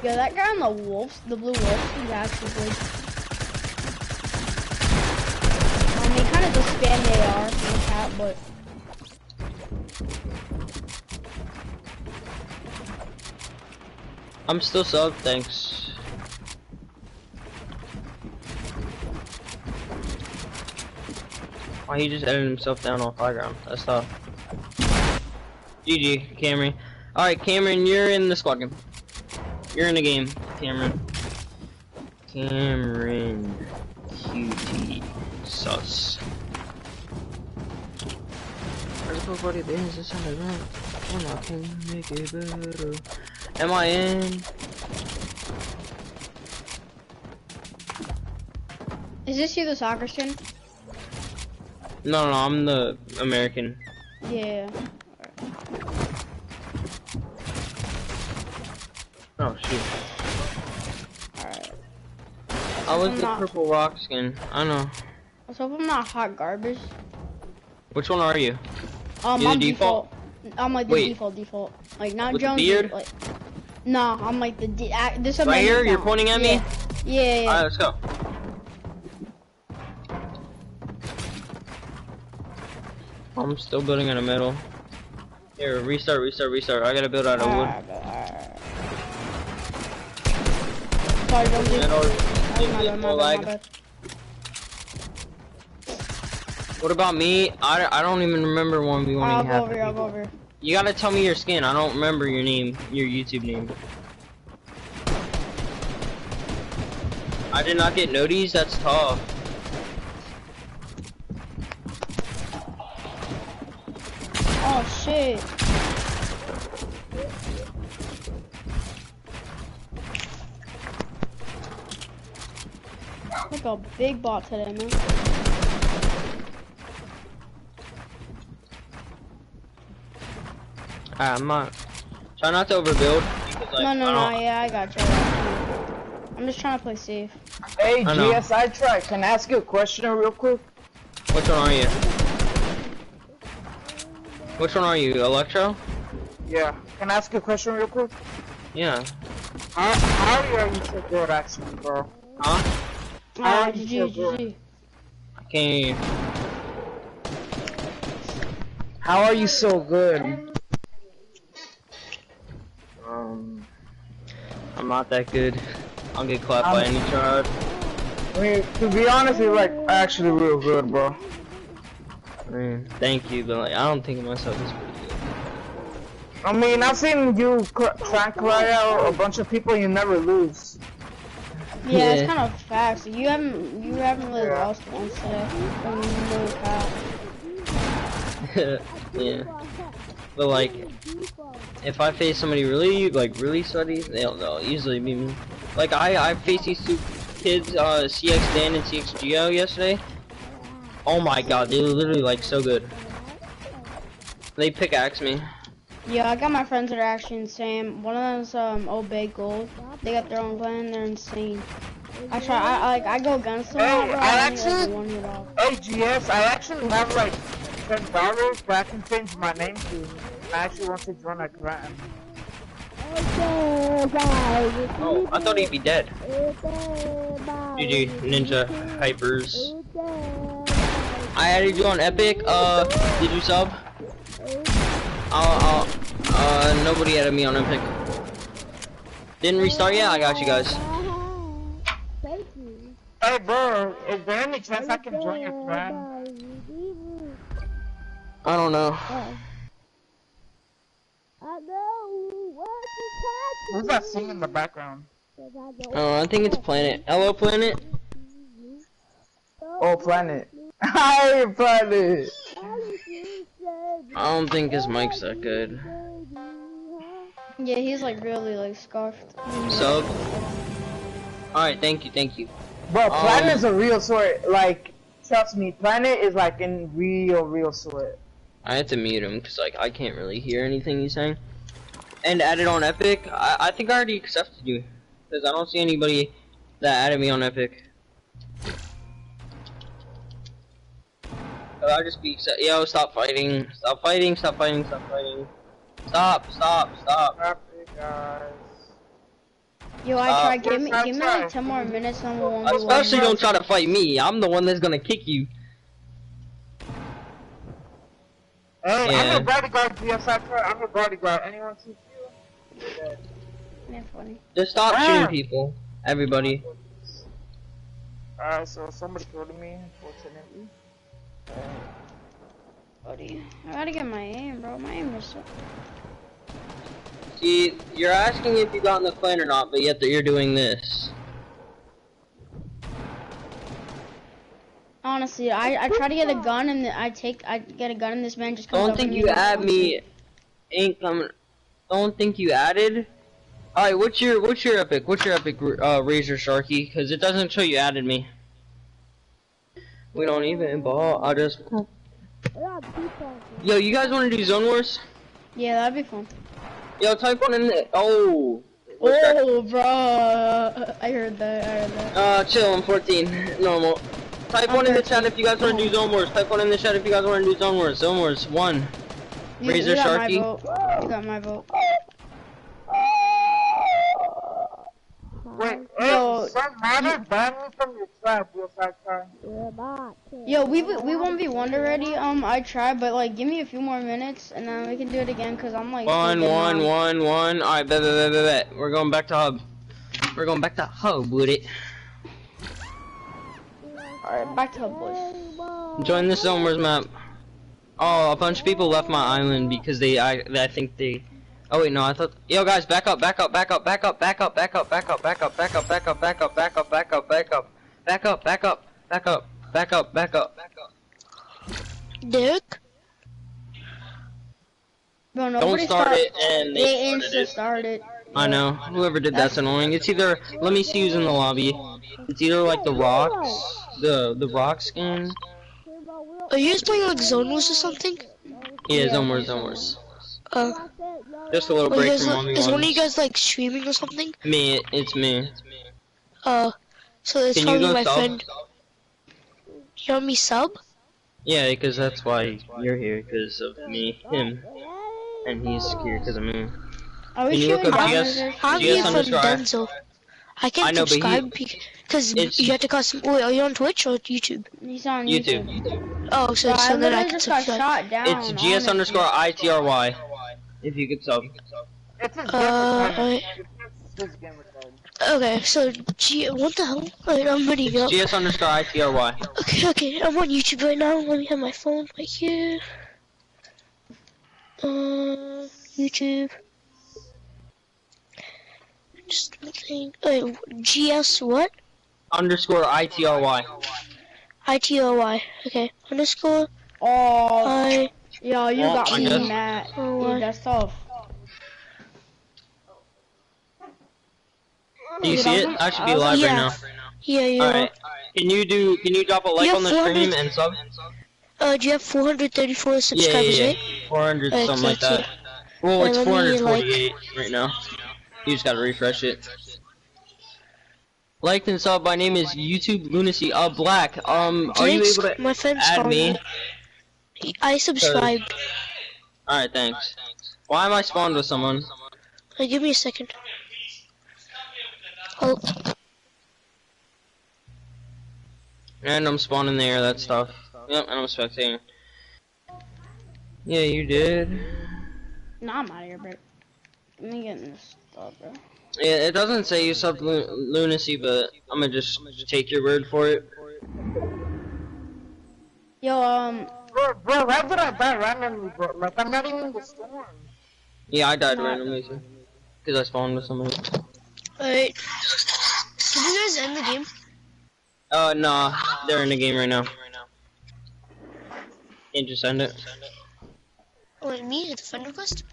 Yeah, that guy on the wolves, the blue wolves, he's actually good. He kind of just spammed the AR from the cat, but. I'm still sub, thanks. Oh, he just edited himself down off high ground. That's tough. GG, Cameron. Alright, Cameron, you're in the squad game. You're in the game, Cameron. Cameron. QT. Sus. Am I in? Is this you, the soccer skin? No, I'm the American. Yeah. Oh shoot. Alright. I was the purple rock skin. I know. Let's hope I'm not hot garbage. Which one are you? I'm default. I'm like the default. Like not with Jones. The beard? Like, no, I'm like the this right here. You're pointing at me. Yeah. Alright, let's go. I'm still building in the middle. Here, restart. I gotta build out of wood. Sorry, don't do lag. What about me? I don't even remember 1v1. I'll go over. You gotta tell me your skin. I don't remember your name, your YouTube name. I did not get noties. That's tough. Oh shit. Like a big bot today, man. I'm not. Try not to overbuild. No, yeah, I got you. I'm just trying to play safe. Hey, GSI Track, can I ask you a question real quick? Which one are you? Which one are you, Electro? Yeah. Can I ask you a question real quick? Yeah. How are you so good, actually, bro? Huh? How are you so good? I can't hear you. How are you so good? I'm not that good. I'll get clapped by any child. I mean, to be honest, you're like actually real good, bro. I mean, thank you, but like, I don't think of myself as pretty good. I mean, I've seen you try and cry out a bunch of people, you never lose. Yeah, it's kind of fast. You haven't really lost once today. Yeah. But like, if I face somebody really sweaty, they'll usually beat me. Like I faced these 2 kids, CX Dan and CX Geo yesterday. Oh my god, they were literally like so good. They pickaxe me. Yeah, I got my friends that are actually insane. One of them's Obey Gold. They got their own clan. They're insane. I go against them. Hey, GS, I actually have like $10 that I can change my name to. I actually want to join a clan. Oh, I thought he'd be dead. GG, Ninja Hypers. I added you on Epic. Did you sub? Nobody added me on Epic. Didn't restart yet? I got you guys. Hey bro, is there any chance I can join your friend? I don't know. Who's that singing in the background? Oh, I think it's Planet. Hello, Planet. Oh, Planet. Hi, Planet. I don't think his mic's that good. Yeah, he's like really like scarfed. Sub. Alright, thank you. Bro, Planet's a real sort. Like, trust me, Planet is like in real sort. I had to mute him because like I can't really hear anything he's saying. And added on Epic. I think I already accepted you because I don't see anybody that added me on Epic. I'll just be yo, stop fighting. Stop fighting. Stop. Yo, I tried. Give me like 10 more minutes and we'll 1v1. Especially don't try to fight me. I'm the one that's gonna kick you. Hey, Yeah. I'm a bodyguard, I'm a bodyguard. Anyone see you? Yeah, funny. Just stop shooting people. Everybody. Alright, so somebody killed me, unfortunately. Buddy, I gotta get my aim, bro. My aim is so... See, you're asking if you got in the plane or not, but yet you're doing this. Honestly, I try to get a gun and I get a gun and this man just comes Don't up think and you add me. Ain't coming. Don't think you added. All right, what's your epic? What's your epic, Razor Sharky? Because it doesn't show you added me. We don't even ball. I just. Yo, you guys want to do Zone Wars? Yeah, that'd be fun. Yo, type one in the. Oh. Oh, bro. I heard that. Chill. I'm 14. Normal. Type one in the chat if you guys want to do Zone Wars. Type one in the chat if you guys want to do Zone Wars. Zone Wars 1. Razor Sharky. You got my vote. Wait, Yo, some matter ban me from your trap, real fast time. Yo, we 1v1 already. I tried, but like, give me a few more minutes, and then we can do it again. Cause I'm like. 1. Alright, bet. We're going back to hub. We're going back to hub with it. Alright, back to hub, boys. Join the Zone Wars map. Oh, a bunch of people left my island because I think they. Oh wait, no, I thought. Yo, guys, back up. Dick? Bro, Don't start it, and they insta-started. I know. Whoever did that's annoying. It's either. Let me see who's in the lobby. It's either like the rocks, the rock skin. Are you guys playing like Zone Wars or something? Yeah, Zone Wars. Just a little Are you break guys, from 1v1s. is one of you guys like streaming or something? Me, it's me. So it's Can you probably go my sub? friend. You want me sub? Yeah, because that's why you're here, because of me, him, and he's here because of me. Are we Can you look shooting up down GS, there? I'm here from GS_? Denzel. I can't I know, but subscribe because you have to custom. Wait, are you on Twitch or YouTube? He's on YouTube. Oh, so Bro, so I then I literally can just got subscribe. shot down. It's GS_ITRY. If you could sub. It's his Okay, so what the hell? Wait, I'm ready to go. GS_ITRY. Okay, I'm on YouTube right now. Let me have my phone right here. YouTube. Just looking. Wait, GS what? _ITRY. ITOY. Okay. Underscore. Oh. Yo, you Well, got I me, guess- Matt. Dude, that's tough. Do you see it? I should be live right now. Yeah. Alright. Can you drop a like Yeah, on the 400 stream and sub? Do you have 434 subscribers, Yeah. right? 400, Okay, something like okay. that. Well, Wait, it's let me, 448 right now. You just gotta refresh it. Like and sub. My name is YouTube Lunacy. Black. Are you Jake's- able to my friend's add me? I subscribed. Alright, thanks. Why am I spawned with someone? Wait, give me a second. Oh, And I'm spawning there, that stuff. Yep, and I'm spectating. Yeah, you did. No, I'm out of here, bro. Let me get in this stuff, bro. Yeah, it doesn't say you subbed Lunacy, but I'm gonna just take your word for it. Yo, Bro, why did I die randomly, bro? Like, I'm not even in the storm. Yeah, I died randomly too. Because I spawned with somebody. Alright. Did you guys end the game? Nah. They're in the game right now. Can't just end it. Oh, and me? Hit the friend request?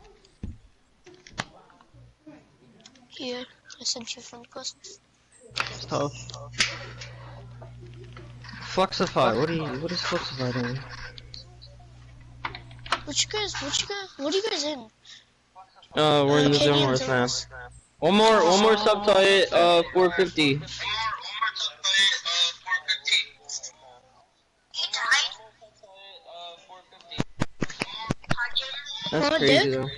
Here, I sent you a friend request. It's tough. Fluxify, what is Fluxify doing? What are you guys in? We're in the zone right now. One more sub to it, 450. That's crazy though.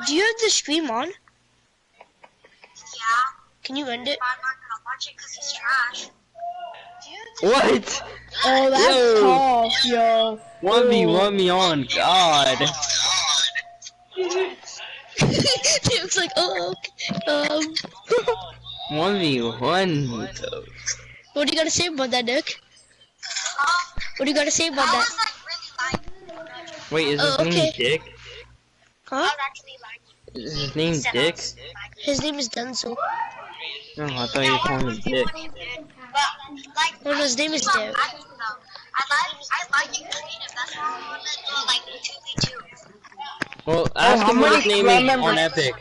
Do you have the stream on? Yeah. Can you end it? What? Oh, that's tough, yo. 1v1 me on, God. It's like, oh, okay. 1v1. What do you gotta say about that, Nick? What do you gotta say about that? Wait, is his name Dick? Huh? Is his name Dick? His name is Denzel. No, I thought you were calling him Dick. No, his name is Dick. I like it creative. That's why I want to do like 2v2. Well, ask him what his name is on Epic.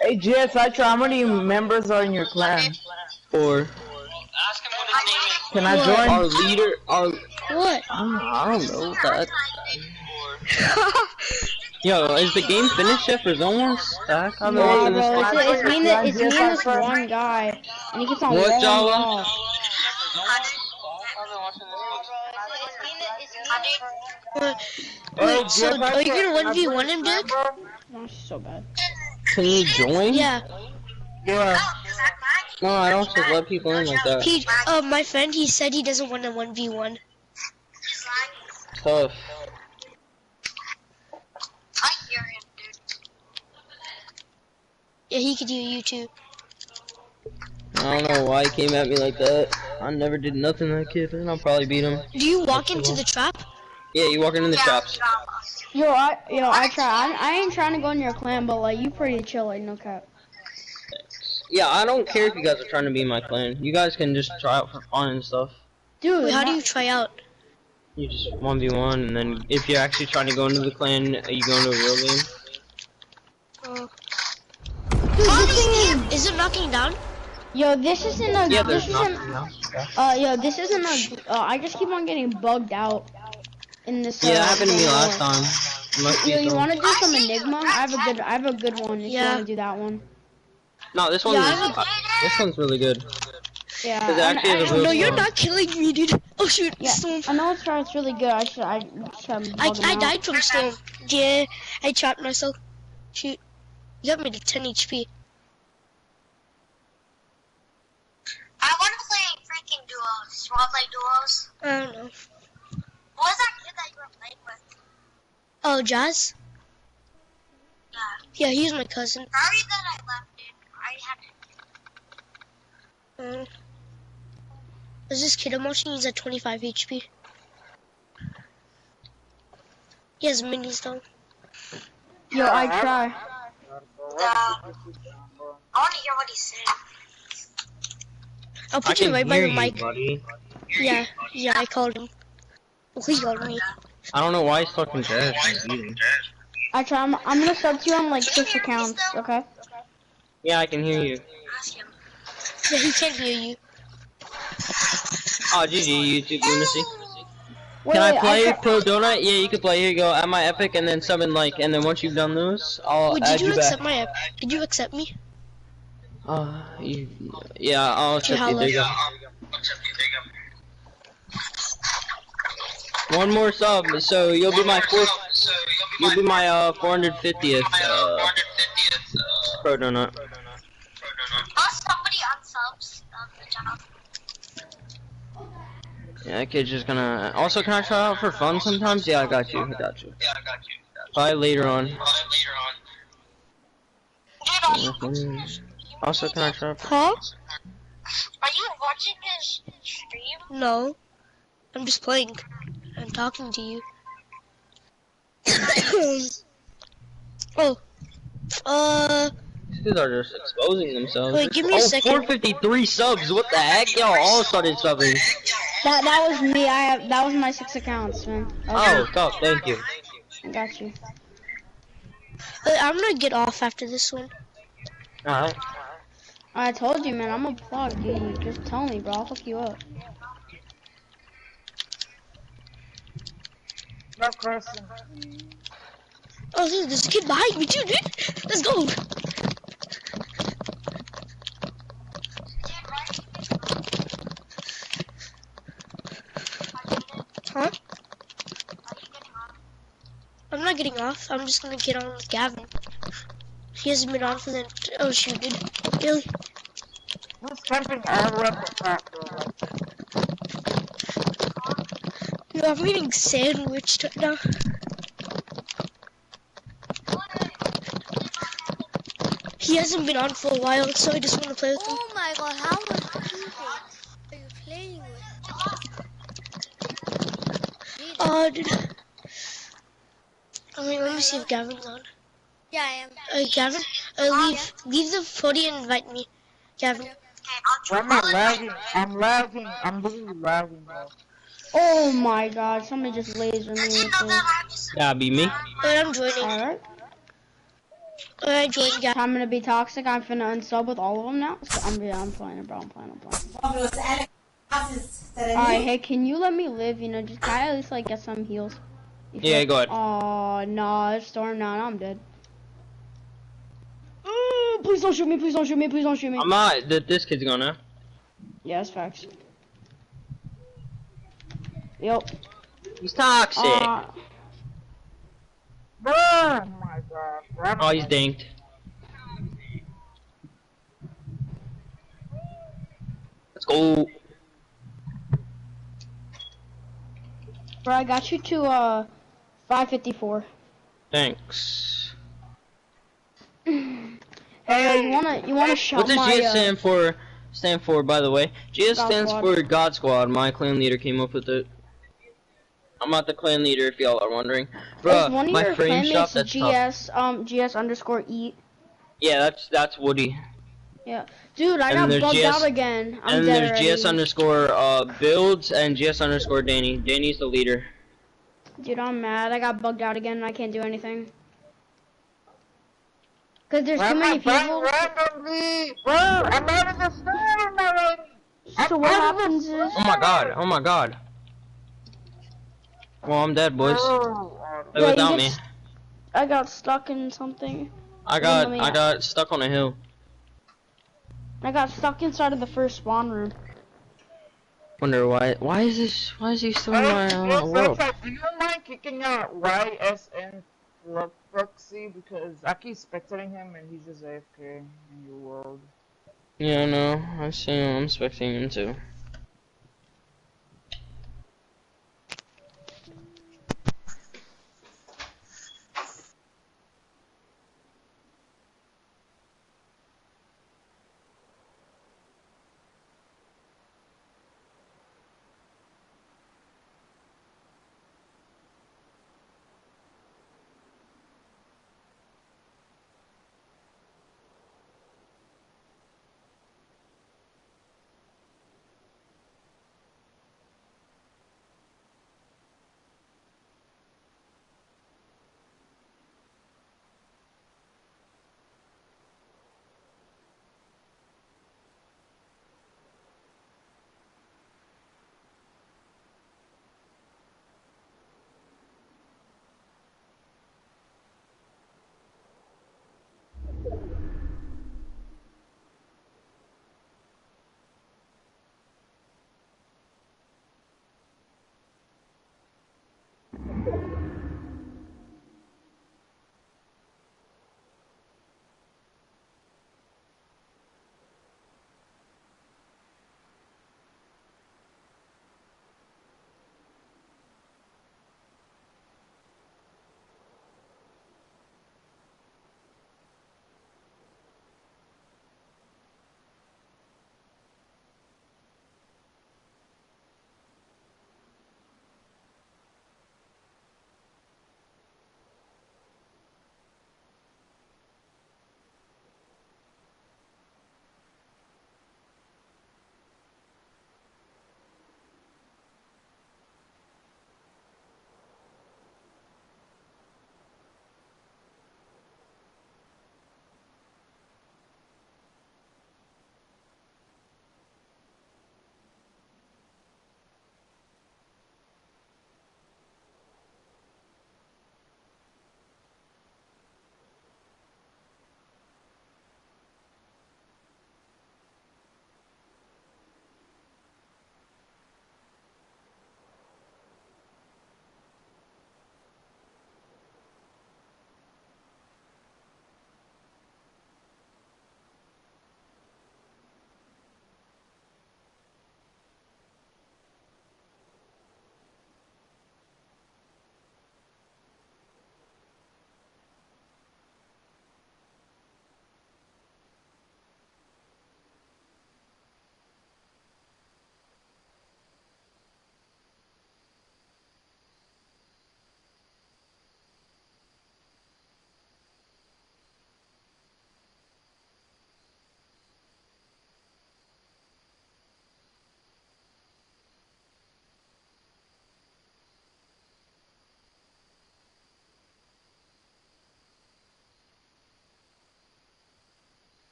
Hey, GS, how many members are in your clan? 4. Can I join? Our leader, What? I don't know that. Yo, is the game finished yet for Zone Wars? Stack? I've been watching this. It's me and this one guy, and he keeps on what, Java? off. Wait, so are you gonna 1v1 him, Dick? No, she's so bad. Can you join? Yeah. Yeah. No, I don't just let people in like that. He, my friend, he said he doesn't want a 1v1. Tough. Yeah, he could hear you too. I don't know why he came at me like that. I never did nothing to that kid, and I'll probably beat him. Do you walk into the trap? Yeah, you walk into the traps. Yo, I try. I ain't trying to go in your clan, but like you pretty chill, like no cap. Yeah, I don't care if you guys are trying to be in my clan. You guys can just try out for fun and stuff. Dude, wait, how do you try out? You just 1v1, and then if you're actually trying to go into the clan, you go into a real game. Dude, is it knocking down? Yo, this isn't a. Yeah, this there's isn't. Yo, this isn't a. I just keep on getting bugged out in this. Yeah, that happened to me last time. Yo, you want to do some Enigma? I have a good one. If you want to do that one. No, this one. This one's really good. Yeah. No, you're not killing me, dude. Oh shoot, yeah, Storm. I know it's really good. I died from Storm. Yeah, I trapped myself. Shoot, you got me to 10 HP. I want to play freaking duos. You want to play duos? I don't know. What was that kid that you were playing with? Oh, Jazz? Yeah. Yeah, he's my cousin. Sorry that I left it. I had There's this kid I'm watching, he's at 25 HP. He has minis though. Yo, I try. I want to hear what he said. I'll put you right by the mic. Buddy. Yeah, I called him. Oh, he called me. I don't know why he's talking Jazz. I try. I'm gonna sub to you on like 6 accounts. Okay. Yeah, I can hear you. Yeah, he can't hear you. Oh, GG, YouTube Lunacy. Can I play Pro Donut? Yeah, you can play. Here you go. At my Epic, and then summon like, and then once you've done those, I'll add you back. Did you accept my Epic? Did you accept me? Yeah, I'll accept you. There you go. One more sub, so you'll be my 450th Pro Donut. Somebody unsubs the job. Yeah, that kid's just gonna. Also, can I try out for fun sometimes? Yeah, I got you. I got you. Bye later on. Also, can I try out for Huh? Are you watching his stream? No. I'm just playing. I'm talking to you. Oh. These dudes are just exposing themselves. Wait, give me a second. 453 subs. What the heck? Y'all all started subbing. That was me. That was my 6 accounts, man. Oh, stop. Thank you. I got you. I'm gonna get off after this one. Alright. I told you, man. I'm a plug, dude. Just tell me, bro. I'll hook you up. No question. Oh, dude, there's a kid behind me too, dude. Let's go. Huh? I'm not getting off. I'm just gonna get on with Gavin. He hasn't been on for the. Oh shoot, dude. Really? Who's camping all up the top, bro? No, I'm getting sandwiched right now. He hasn't been on for a while, so I just want to play with him. Oh my god, how much people are you playing with? Oh, dude. I mean, let me see if Gavin's on. Yeah, I am. Gavin, leave the footy and invite me. Gavin. Why am I lagging? I'm lagging. I'm literally lagging, bro. Oh my god, somebody just lasered me. That'd be me. Alright, I'm joining. Alright. Alright, join Gavin. I'm gonna be toxic. I'm finna unsub with all of them now. So I'm playing it, bro. I'm playing. Alright, hey, can you let me live? You know, just can I at least like get some heals? Yeah, go ahead. Oh, no, Storm now. I'm dead. Please don't shoot me. Please don't shoot me. Please don't shoot me. I'm not. This kid's gonna. Yeah, that's facts. Yep. He's toxic. Oh my god. Oh, he's dinked. Let's go. Bro, I got you to 554. Thanks. Hey, you wanna shot What does my GS stand for, by the way? GS God stands Squad. for God Squad. My clan leader came up with it. I'm not the clan leader, if y'all are wondering. Is Bruh, one of my your frame shop, clanmates that's tough. GS underscore eat? Yeah, that's Woody. Yeah. Dude, I And got there's bugged GS out again. I'm And dead there's already. GS underscore builds and GS underscore Danny. Danny's the leader. Dude, I'm mad. I got bugged out again and I can't do anything. Cause there's too many people. Randomly, bro, I'm out of the storm already. So what happens is... Oh my god, oh my god. Well, I'm dead, boys. Play Yeah, without you me. get I got stuck in something. I got stuck on a hill. I got stuck inside of the first spawn room. Wonder why is he still in my world? Do you mind kicking out YSN Proxy because I keep spectating him and he's just AFK in your world. Yeah, no, I see him. I'm expecting him too.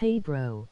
Hey bro.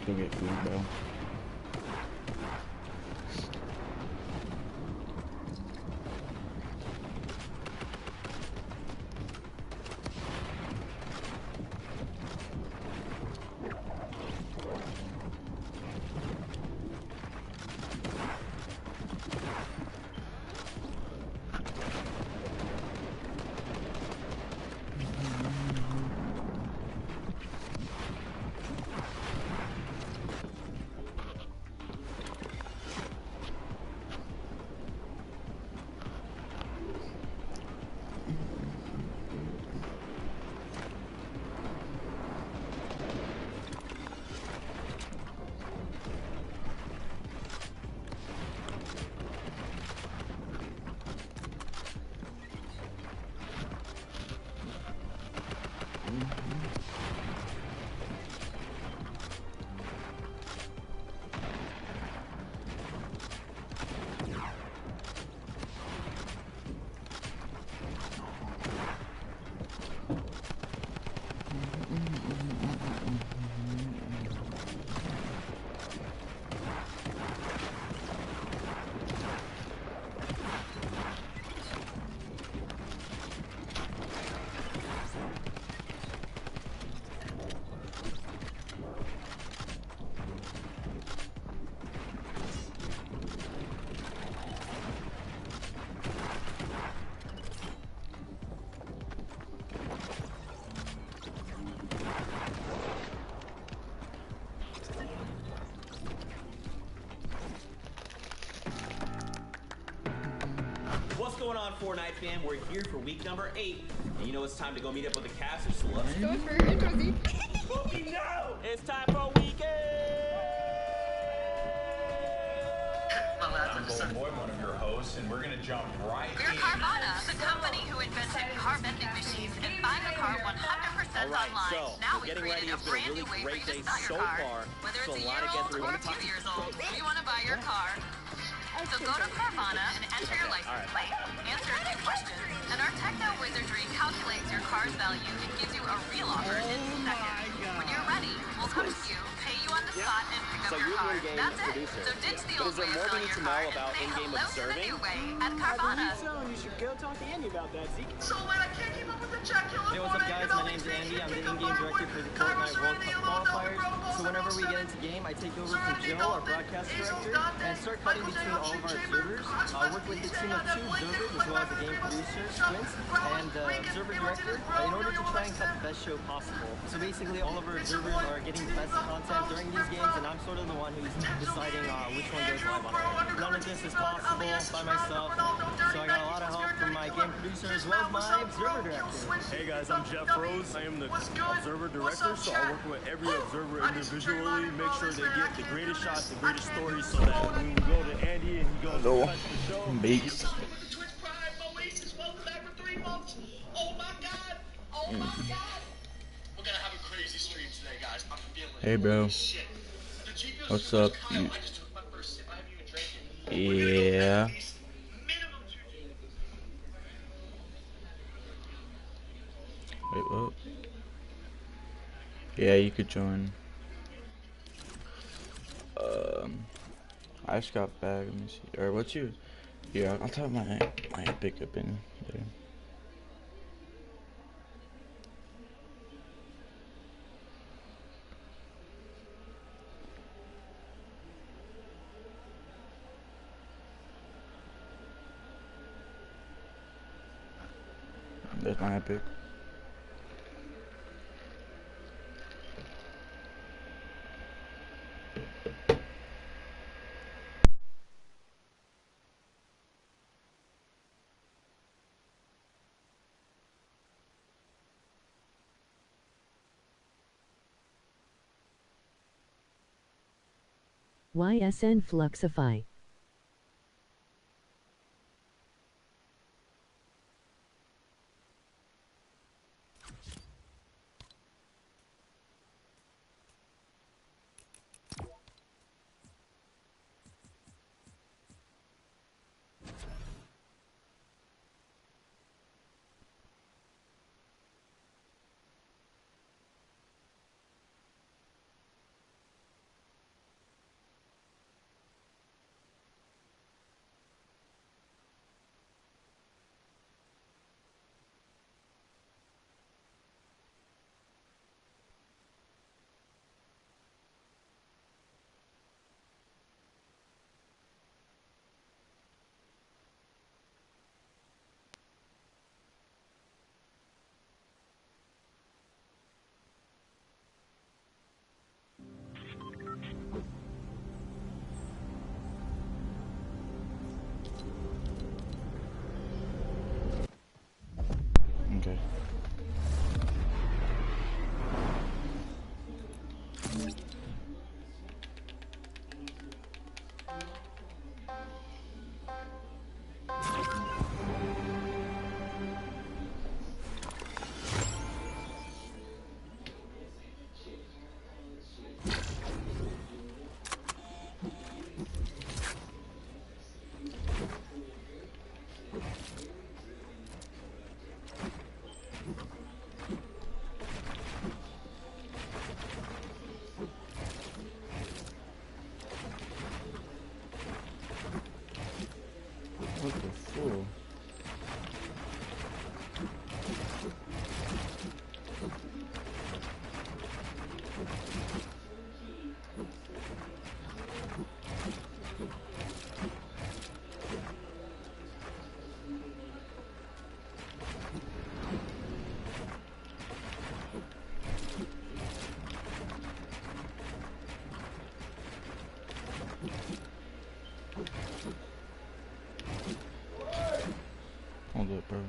Go get food, bro. What's going on, Fortnite fam? We're here for week number 8, and you know it's time to go meet up with the cast of Celebs. Go for introzi. No! It's time for weekend! I'm Golden Boy, one of your hosts, and we're gonna jump right in. We're Carvana, the company who invented car vending machines and buying a car 100% Alright, online. so Now we're we've getting ready. created a It's been a brand really new way for great you day to sell so your car. far. Whether So it's a a lot of year-old guests we or want to 2 talk years old, you want to buy your car. So go to Carvana and enter your license plate, answer a few questions, and our techno wizardry calculates your car's value and gives you a real offer in seconds. When you're ready, we'll come to you, pay you on the spot, and pick So up your you're car. the in-game That's it. producer. So ditch the But old is there way of more we selling need your to car know and about say in-game hello to the observing? new way at Carvana. So you should go talk to Andy about that, Zeke. So when I can't keep up with the Jack Killer Hey, what's up, guys? My name's Andy. I'm the in-game director for the Fortnite World Cup qualifiers. So whenever we get into game, I take over from Joe, our broadcast director, and start cutting between all of our observers. I work with a team of 2 observers as well as a game producer, Squints, and the observer director in order to try and cut the best show possible. So basically, all of our observers are getting the best content during these games, and I'm sort of the one who's deciding which one goes live on it. None of this is possible by myself, so I got a lot of help from my game producer as well as my observer director. Hey guys, I'm Jeff Rose. I am the observer director, so I work with every observer individually, make sure they get the greatest shots, the greatest stories, so that when we go to Andy and he goes to touch the show. Beats. We're gonna have a crazy stream today, guys. I'm feeling Hey, bro. shit. What's up? Yeah. Wait, what? Yeah, you could join. I just got back. Let me see. Or what's your? Yeah, I'll type my epic up in there. There's my epic. YSN Fluxify. Hold up, bro.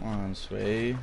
Come on, Sway.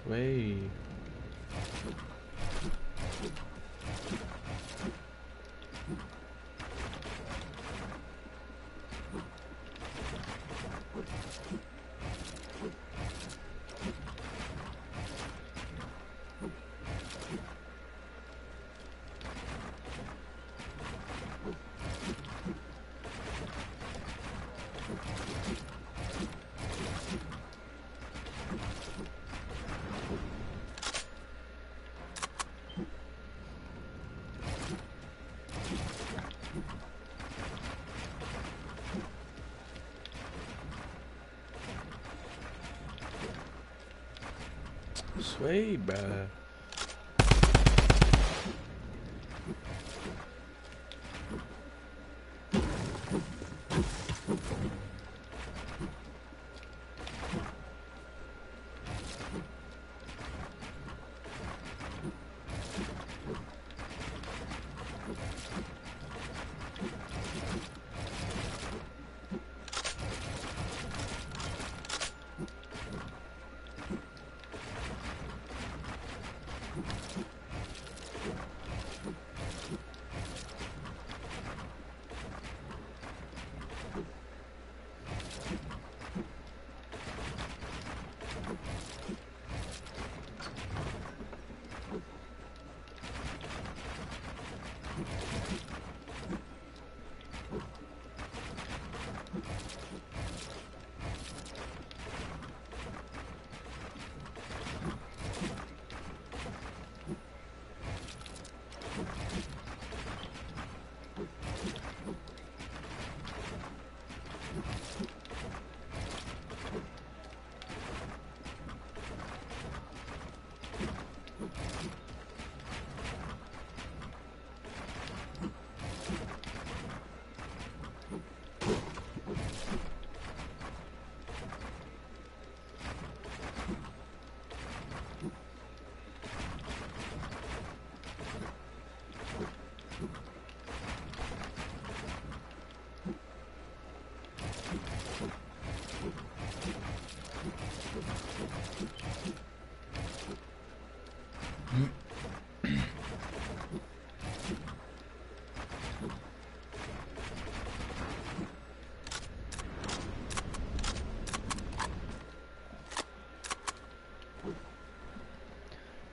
Sway. Sway, bruh.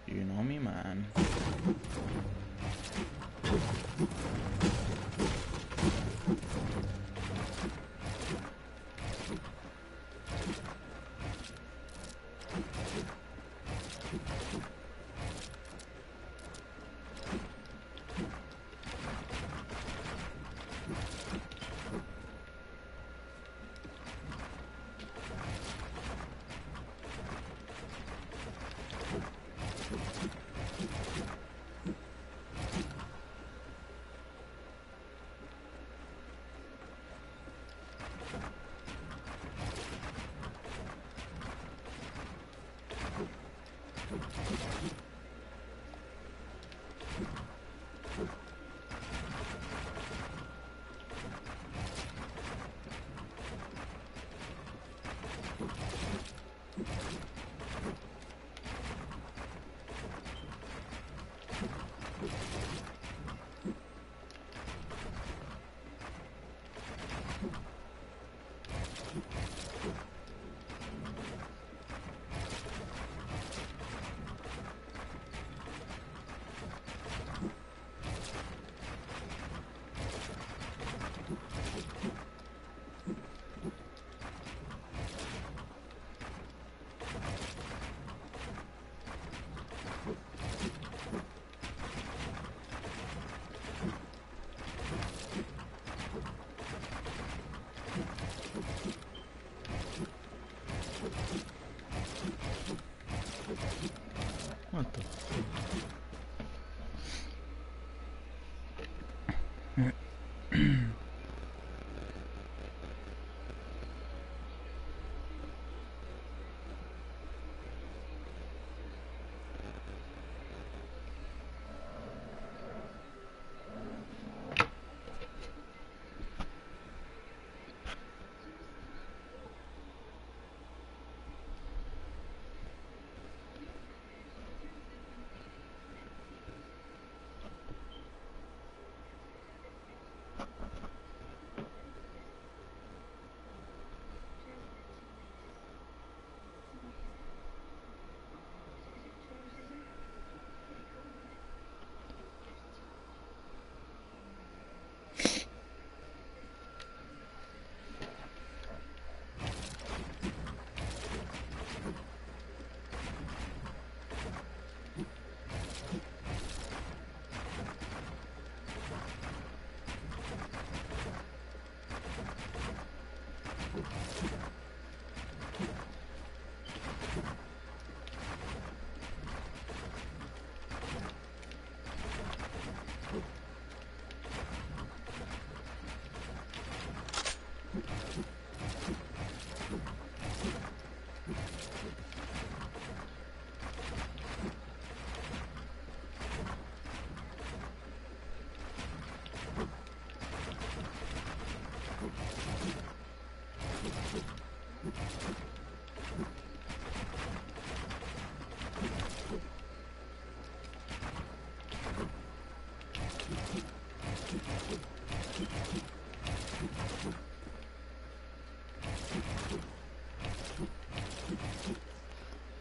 You know me, man. What the fuck?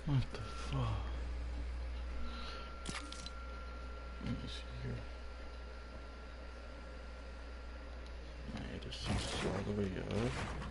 What the fuck? Let me see here. My ADC is all the way up.